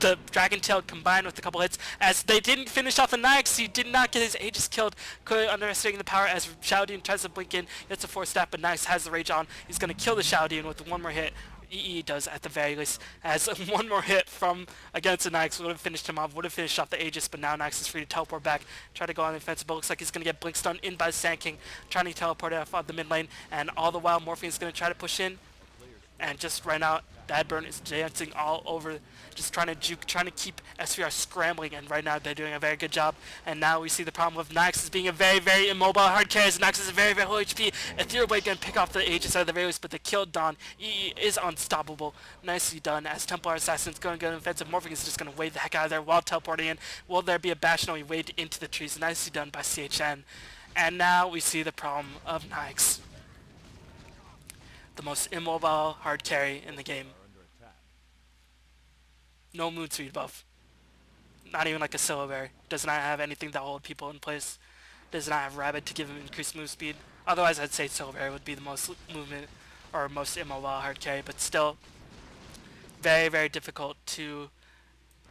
the Dragon Tail combined with a couple hits, as they didn't finish off the Nyx. He did not get his Aegis killed, clearly underestimating the power, as Shaodin tries to blink in, gets a 4 step, but Nyx has the rage on. He's going to kill the Shaodin with one more hit. EE does at the very least, as one more hit from against the Nyx would have finished him off, would have finished off the Aegis, but now Nyx is free to teleport back, try to go on the offensive, but looks like he's going to get blink stun in by Sand King, trying to teleport off of the mid lane, and all the while Morphine's going to try to push in, and just right now Badburn is dancing all over, just trying to juke, trying to keep SVR scrambling, and right now they're doing a very good job. And now we see the problem with Nyx as being a very, very immobile hard carry, as Nyx is a very, very low HP. Ethereal Blade gonna pick off the Aegis out of the very least, but they killed Dawn. EE is unstoppable. Nicely done, as Templar Assassin's going to go offensive. Morphing is just going to wade the heck out of there while teleporting in. Will there be a bash? No, he waded into the trees. Nicely done by CHN. And now we see the problem of Nyx, the most immobile hard carry in the game. No moon speed buff. Not even like a Syllabary. Does not have anything that will hold people in place. Does not have Rabbit to give him increased move speed. Otherwise, I'd say Syllabary would be the most movement or most immobile hard carry, but still very, very difficult to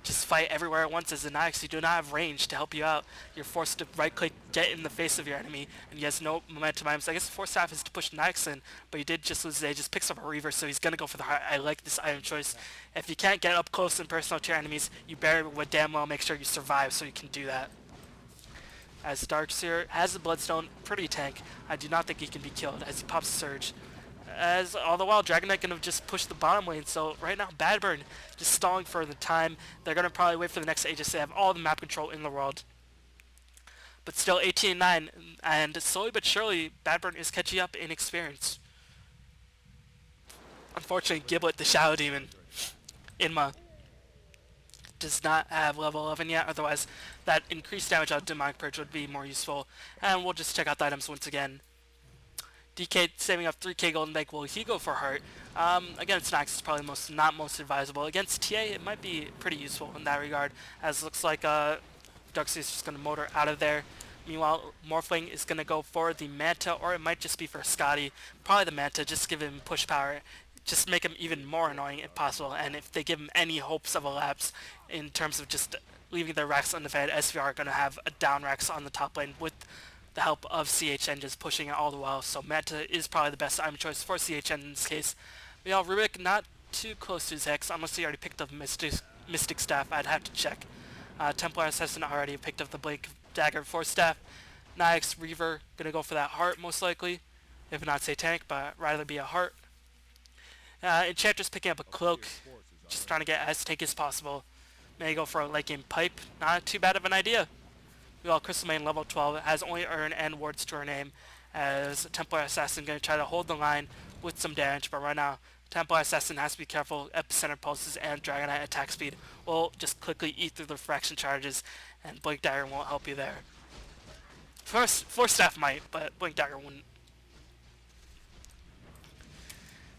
just fight everywhere at once as a Nyx. You do not have range to help you out. You're forced to right click, get in the face of your enemy, and he has no momentum items. I guess the force staff is to push Nyx in, but he did just lose his Aegis, picks up a Reaver, so he's gonna go for the heart. I like this item choice. If you can't get up close and personal to your enemies, you better would damn well make sure you survive so you can do that. As Darkseer has the Bloodstone, pretty tank. I do not think he can be killed as he pops Surge. As all the while, Dragon Knight gonna just push the bottom lane. So right now, Badburn just stalling for the time. They're gonna probably wait for the next Aegis. They have all the map control in the world, but still 18-9, and slowly but surely, Badburn is catching up in experience. Unfortunately, Giblet, the Shadow Demon, Inma, does not have level 11 yet. Otherwise, that increased damage out of Demonic Purge would be more useful. And we'll just check out the items once again. DK saving up 3k golden bank. Will he go for heart? Against Nyx, it's probably not most advisable. Against TA, it might be pretty useful in that regard, as it looks like Darkseer is just going to motor out of there. Meanwhile, Morphling is going to go for the Manta, or it might just be for Scotty. Probably the Manta, just give him push power. Just make him even more annoying if possible, and if they give him any hopes of a lapse in terms of just leaving their Rex undefended, SVR are going to have a down Rex on the top lane with the help of CHN just pushing it all the while. So Manta is probably the best item choice for CHN in this case. Meanwhile, Rubik not too close to his Hex, unless he already picked up Mystic Staff. I'd have to check. Templar Assassin already picked up the Blink Dagger Force Staff. Nyx, Reaver, gonna go for that Heart most likely. If not say tank, but rather be a Heart. Enchantress picking up a Cloak, just trying to get as tanky as possible. May go for a late game Pipe, not too bad of an idea. Meanwhile, Crystal Main level 12 has only Urn and Wards to her name, as Templar Assassin going to try to hold the line with some damage, but right now Templar Assassin has to be careful. Epicenter pulses and Dragon Knight attack speed will just quickly eat through the fraction charges, and Blink Dagger won't help you there. Force Staff might, but Blink Dagger wouldn't.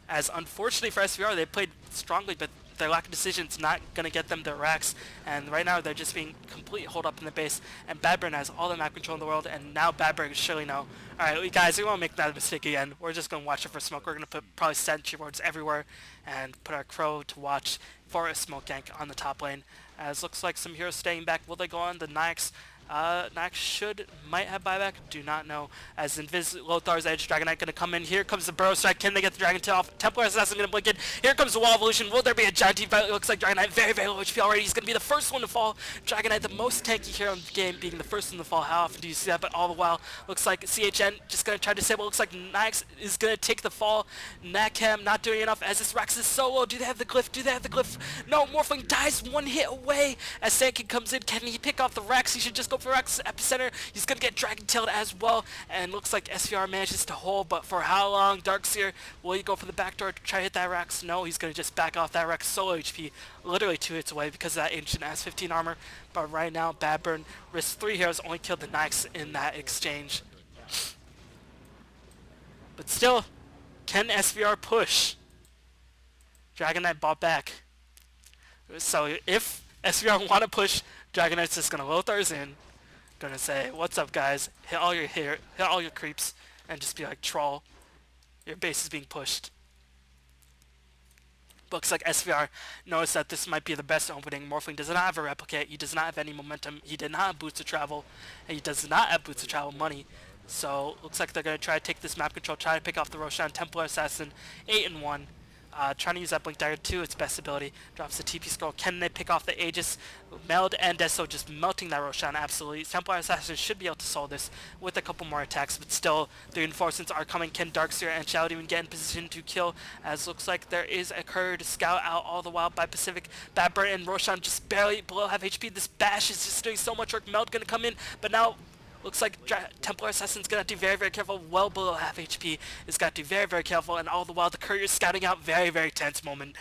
As unfortunately for SVR, they played strongly, but their lack of decision is not going to get them their racks, and right now they're just being completely holed up in the base, and Badburn has all the map control in the world, and now Badburn is surely know, alright guys, we won't make that mistake again. We're just going to watch it for smoke. We're going to put probably sentry wards everywhere and put our Crow to watch for a smoke gank on the top lane. As looks like some heroes staying back. Will they go on the Nyx? Nyx might have buyback, do not know. As Lothar's Edge, Dragon Knight gonna come in. Here comes the Burrow Strike. Can they get the Dragon Tail off? Templar Assassin gonna blink in. Here comes the Wall Evolution. Will there be a giant team fight? It looks like Dragon Knight very, very low HP already. He's gonna be the first one to fall. Dragon Knight, the most tanky hero in the game, being the first one to fall. How often do you see that? But all the while, looks like CHN just gonna try to disable. Looks like Nyx is gonna take the fall. Nakam not doing enough as this Rex is so low. Do they have the glyph? Do they have the glyph? No, Morphling dies one hit away as Sandkin comes in. Can he pick off the Rex? He should just go for Rex. Epicenter, he's gonna get Dragon Tailed as well, and looks like SVR manages to hold, but for how long? Darkseer, will he go for the backdoor to try to hit that Rex? No, he's gonna just back off that Rex solo HP, literally 2 hits away because that Ancient has 15 armor, but right now Badburn risks 3 heroes, only killed the Nyx in that exchange. But still, can SVR push? Dragon Knight bought back. So if SVR want to push, Dragon Knight's just gonna Lothar's in, gonna say, "What's up, guys? Hit all your creeps," and just be like, "Troll, your base is being pushed." Looks like SVR knows that this might be the best opening. Morphling does not have a replicate. He does not have any momentum. He did not have boots of travel, and he does not have boots of travel money. So looks like they're gonna try to take this map control, try to pick off the Roshan. Templar Assassin, 8-1. trying to use that Blink Dagger to its best ability. Drops the TP scroll. Can they pick off the Aegis? Meld and Deso just melting that Roshan absolutely. Templar Assassin should be able to solve this with a couple more attacks, but still the reinforcements are coming. Can Darkseer and Shadow Demon get in position to kill? As looks like there is a courier to scout out all the while by Pacific. Badburn and Roshan just barely below half HP. This bash is just doing so much work. Meld gonna come in, but now looks like Templar Assassin's gonna have to be very, very careful. Well below half HP. Is got to be very, very careful. And all the while, the courier is scouting out. Very, very tense moment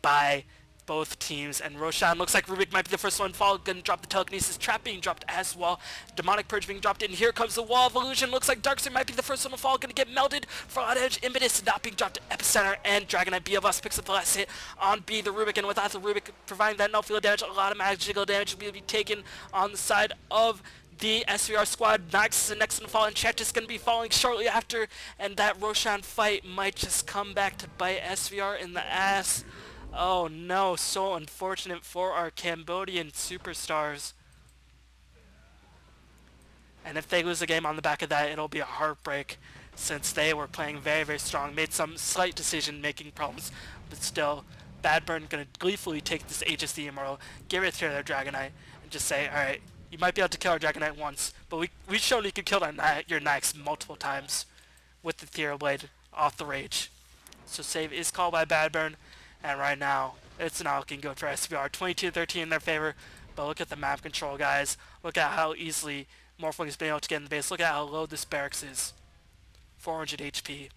by both teams. And Roshan looks like Rubik might be the first one to fall. Gonna drop the telekinesis. Trap being dropped as well. Demonic Purge being dropped in. Here comes the Wall of Illusion. Looks like Darkseer might be the first one to fall. Gonna get melded. Fraud Edge. Impetus not being dropped to Epicenter. And Dragonite BLBus picks up the last hit on B, the Rubik. And without the Rubik providing that no field damage, a lot of magical damage will be taken on the side of the SVR squad. Nyx is the next one to fall, and Chet is going to be falling shortly after, and that Roshan fight might just come back to bite SVR in the ass. Oh no, so unfortunate for our Cambodian superstars. And if they lose the game on the back of that, it'll be a heartbreak, since they were playing very, very strong, made some slight decision-making problems, but still, Badburn going to gleefully take this Aegis the Immortal, give it to their Dragonite, and just say, alright, you might be able to kill our Dragonite once, but we've shown you can kill your Nyx multiple times with the Ethereal Blade off the Rage. So save is called by Badburn, and right now, it's not looking good for SVR. 22-13 in their favor, but look at the map control, guys. Look at how easily Morphling has been able to get in the base. Look at how low this barracks is. 400 HP.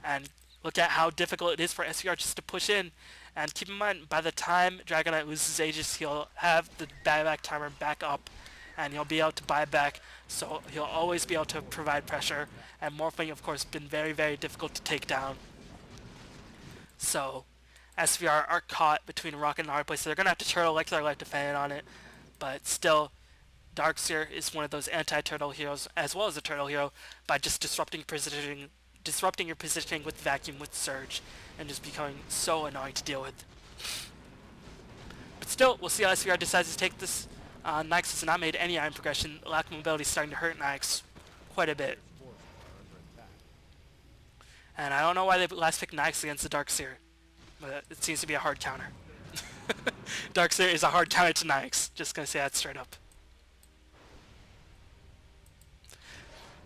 And look at how difficult it is for SVR just to push in. And keep in mind, by the time Dragonite loses Aegis, he'll have the buyback timer back up, and he'll be able to buy back, so he'll always be able to provide pressure. And Morphling, of course, been very, very difficult to take down. So, SVR are caught between a rock and a hard place, so they're going to have to turtle like their life defending on it. But still, Darkseer is one of those anti-turtle heroes, as well as a turtle hero, by just disrupting your positioning with Vacuum, with Surge, and just becoming so annoying to deal with. But still, we'll see how SVR decides to take this. Nyx has not made any iron progression. Lack of mobility is starting to hurt Nyx quite a bit. And I don't know why they last picked Nyx against the Darkseer, but it seems to be a hard counter. Darkseer is a hard counter to Nyx. Just gonna say that straight up.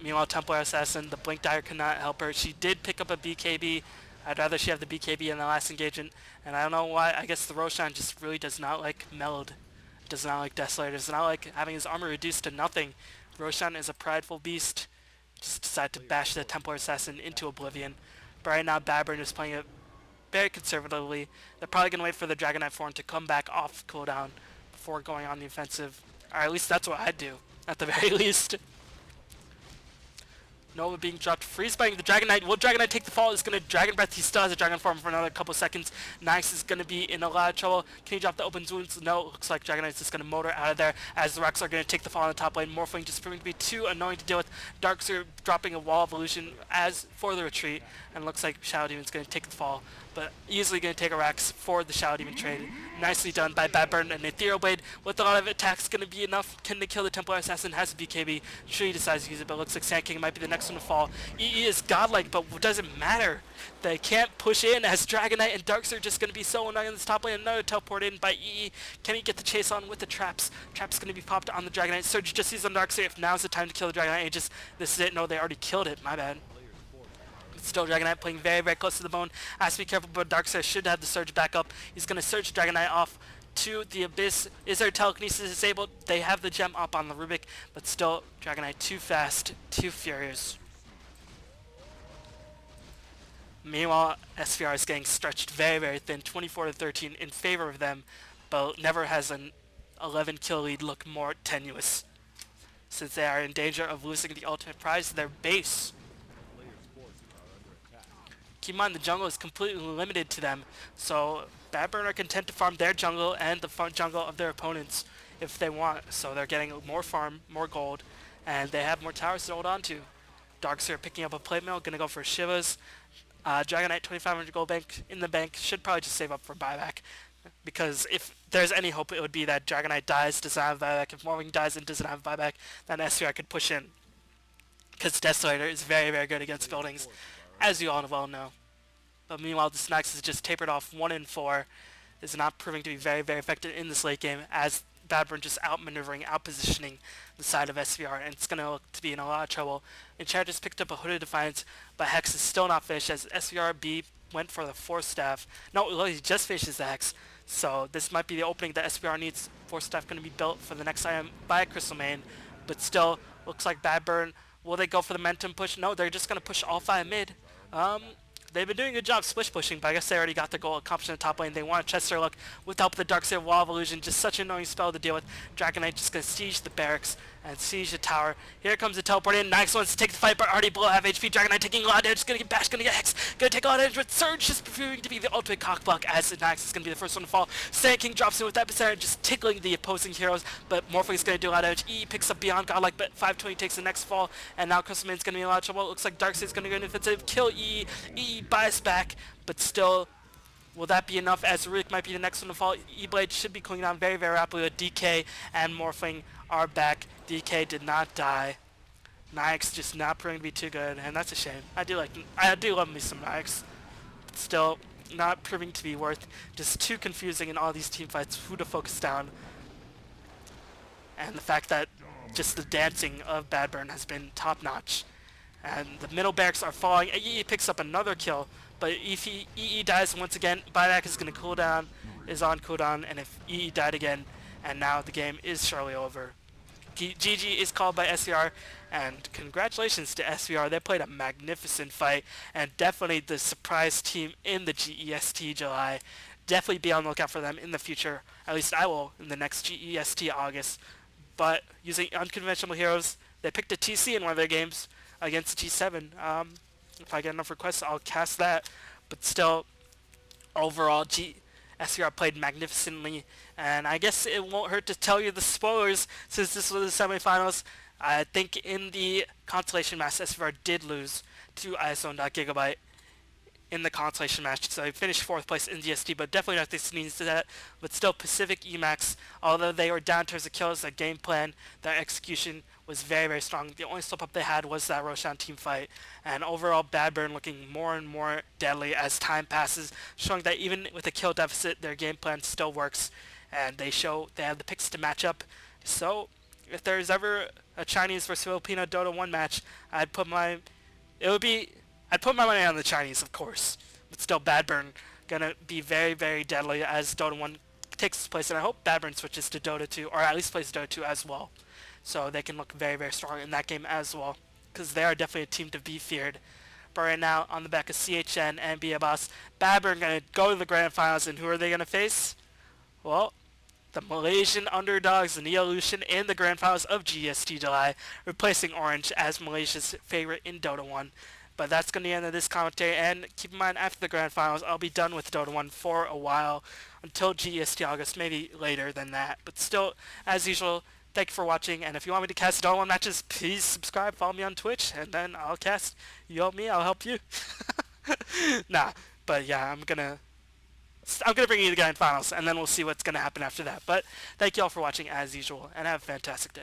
Meanwhile, Templar Assassin, the Blink Dagger could not help her. She did pick up a BKB. I'd rather she have the BKB in the last engagement. And I don't know why. I guess the Roshan just really does not like Meld. Does not like Desolator. Does not like having his armor reduced to nothing. Roshan is a prideful beast. Just decided to bash the Templar Assassin into oblivion. But right now, Badburn is playing it very conservatively. They're probably going to wait for the Dragonite form to come back off cooldown before going on the offensive. Or at least that's what I'd do, at the very least. Nova being dropped, freeze biting the Dragonite. Will Dragonite take the fall? Is going to Dragon Breath. He still has a Dragon form for another couple seconds. Nyx is going to be in a lot of trouble. Can he drop the open wounds? No, it looks like Dragonite is just going to motor out of there as the Rocks are going to take the fall on the top lane. Morphling just proving to be too annoying to deal with. Darkseer dropping a Wall of Illusion as for the retreat, and looks like Shadow Demon's going to take the fall, but easily going to take a Rax for the Shadow Demon trade. Nicely done by Badburn, and Ethereal Blade with a lot of attacks going to be enough. Can they kill the Templar Assassin? Has a BKB. Sure, he decides to use it, but looks like Sand King might be the next one to fall. EE is godlike, but what does it matter? They can't push in as Dragonite and Darkseer just going to be so annoying in this top lane. Another teleport in by EE. Can he get the chase on with the traps? Traps going to be popped on the Dragonite. Surge just sees on Darkseer. If now's the time to kill the Dragonite Aegis, this is it. No, they already killed it. My bad. Still Dragonite playing very, very close to the bone. Has to be careful, but Darkseer should have the Surge back up. He's going to Surge Dragonite off to the Abyss. Is their telekinesis disabled? They have the gem up on the Rubik, but still Dragonite too fast, too furious. Meanwhile, SVR is getting stretched very, very thin, 24-13 in favor of them, but never has an 11 kill lead look more tenuous, since they are in danger of losing the ultimate prize, their base. Keep in mind, the jungle is completely limited to them, so Badburn are content to farm their jungle and the jungle of their opponents if they want. So they're getting more farm, more gold, and they have more towers to hold on to. Darkseer picking up a plate mill, gonna go for Shivas. Dragonite 2,500 gold bank in the bank, should probably just save up for buyback, because if there's any hope, it would be that Dragonite dies, does not have buyback. If Morphling dies and doesn't have buyback, then SVR could push in, because Desolator is very, very good against buildings, as you all well know. But meanwhile, the Snacks is just tapered off 1 and 4. Is not proving to be very, very effective in this late game as Badburn just outmaneuvering, outpositioning the side of SVR, and it's going to look to be in a lot of trouble. Enchant just picked up a Hooded Defiance, but Hex is still not finished as SVRB went for the 4 staff. No, he just finishes the Hex. So this might be the opening that SVR needs. 4 staff going to be built for the next item by Crystal Main, but still looks like Badburn. Will they go for the momentum push? No, they're just going to push all 5 mid. They've been doing a good job splish pushing, but I guess they already got the goal accomplished in the top lane. They want to chest their luck with the help of the Darkseid Wall of Illusion. Just such an annoying spell to deal with. Dragon Knight just going to siege the barracks and siege the tower. Here comes the teleport in. Nyx wants to take the fight, but already below half HP. Dragon Knight taking a lot of damage. Just going to get bashed, going to get Hex. Going to take a lot of damage, but Surge just proving to be the ultimate cockblock as Nyx is going to be the first one to fall. Sand King drops in with that percent, just tickling the opposing heroes, but Morphling is going to do a lot of damage. E picks up Beyond Godlike, but 520 takes the next fall, and now Crystal Main's going to be in a lot of trouble. It looks like Darkseid's going to go into defensive, kill E. E bias back, but still, will that be enough as Rurik might be the next one to fall? E-Blade should be cooling down very, very rapidly with DK and Morphling are back. DK did not die. Nyx just not proving to be too good, and that's a shame. I do love me some Nyx. But still, not proving to be worth. Just too confusing in all these team fights who to focus down. And the fact that just the dancing of Badburn has been top-notch. And the middle barracks are falling. EE picks up another kill, but if EE dies once again, buyback is going to cool down, is on cooldown, and if EE died again, and now the game is surely over. GG is called by SVR, and congratulations to SVR. They played a magnificent fight, and definitely the surprise team in the GEST July. Definitely be on the lookout for them in the future. At least I will in the next GEST August. But using unconventional heroes, they picked a TC in one of their games against G7. If I get enough requests, I'll cast that. But still, overall, SVR played magnificently, and I guess it won't hurt to tell you the spoilers since this was the semifinals. I think in the consolation match, SVR did lose to ISO.Gigabyte in the consolation match, so they finished 4th place in GST, but definitely not this needs to that. But still, Pacific.Emaxx, although they were down in terms of kills, their game plan, their execution was very, very strong. The only slip up they had was that Roshan team fight, and overall Badburn looking more and more deadly as time passes, showing that even with a kill deficit, their game plan still works, and they show they have the picks to match up. So if there's ever a Chinese versus Filipino Dota 1 match, I'd put my money on the Chinese, of course, but still Badburn gonna be very, very deadly as Dota 1 takes its place, and I hope Badburn switches to Dota 2, or at least plays Dota 2 as well, so they can look very, very strong in that game as well, because they are definitely a team to be feared. But right now, on the back of CHN and Be A Boss, Badburn gonna go to the grand finals, and who are they gonna face? Well, the Malaysian underdogs, the Neolution, in the grand finals of GEST July, replacing Orange as Malaysia's favorite in Dota 1. But that's going to be the end of this commentary, and keep in mind, after the grand finals, I'll be done with Dota 1 for a while, until GEST August, maybe later than that. But still, as usual, thank you for watching, and if you want me to cast Dota 1 matches, please subscribe, follow me on Twitch, and then I'll cast. You help me, I'll help you. Nah, but yeah, I'm gonna bring you the grand finals, and then we'll see what's gonna happen after that. But thank you all for watching, as usual, and have a fantastic day.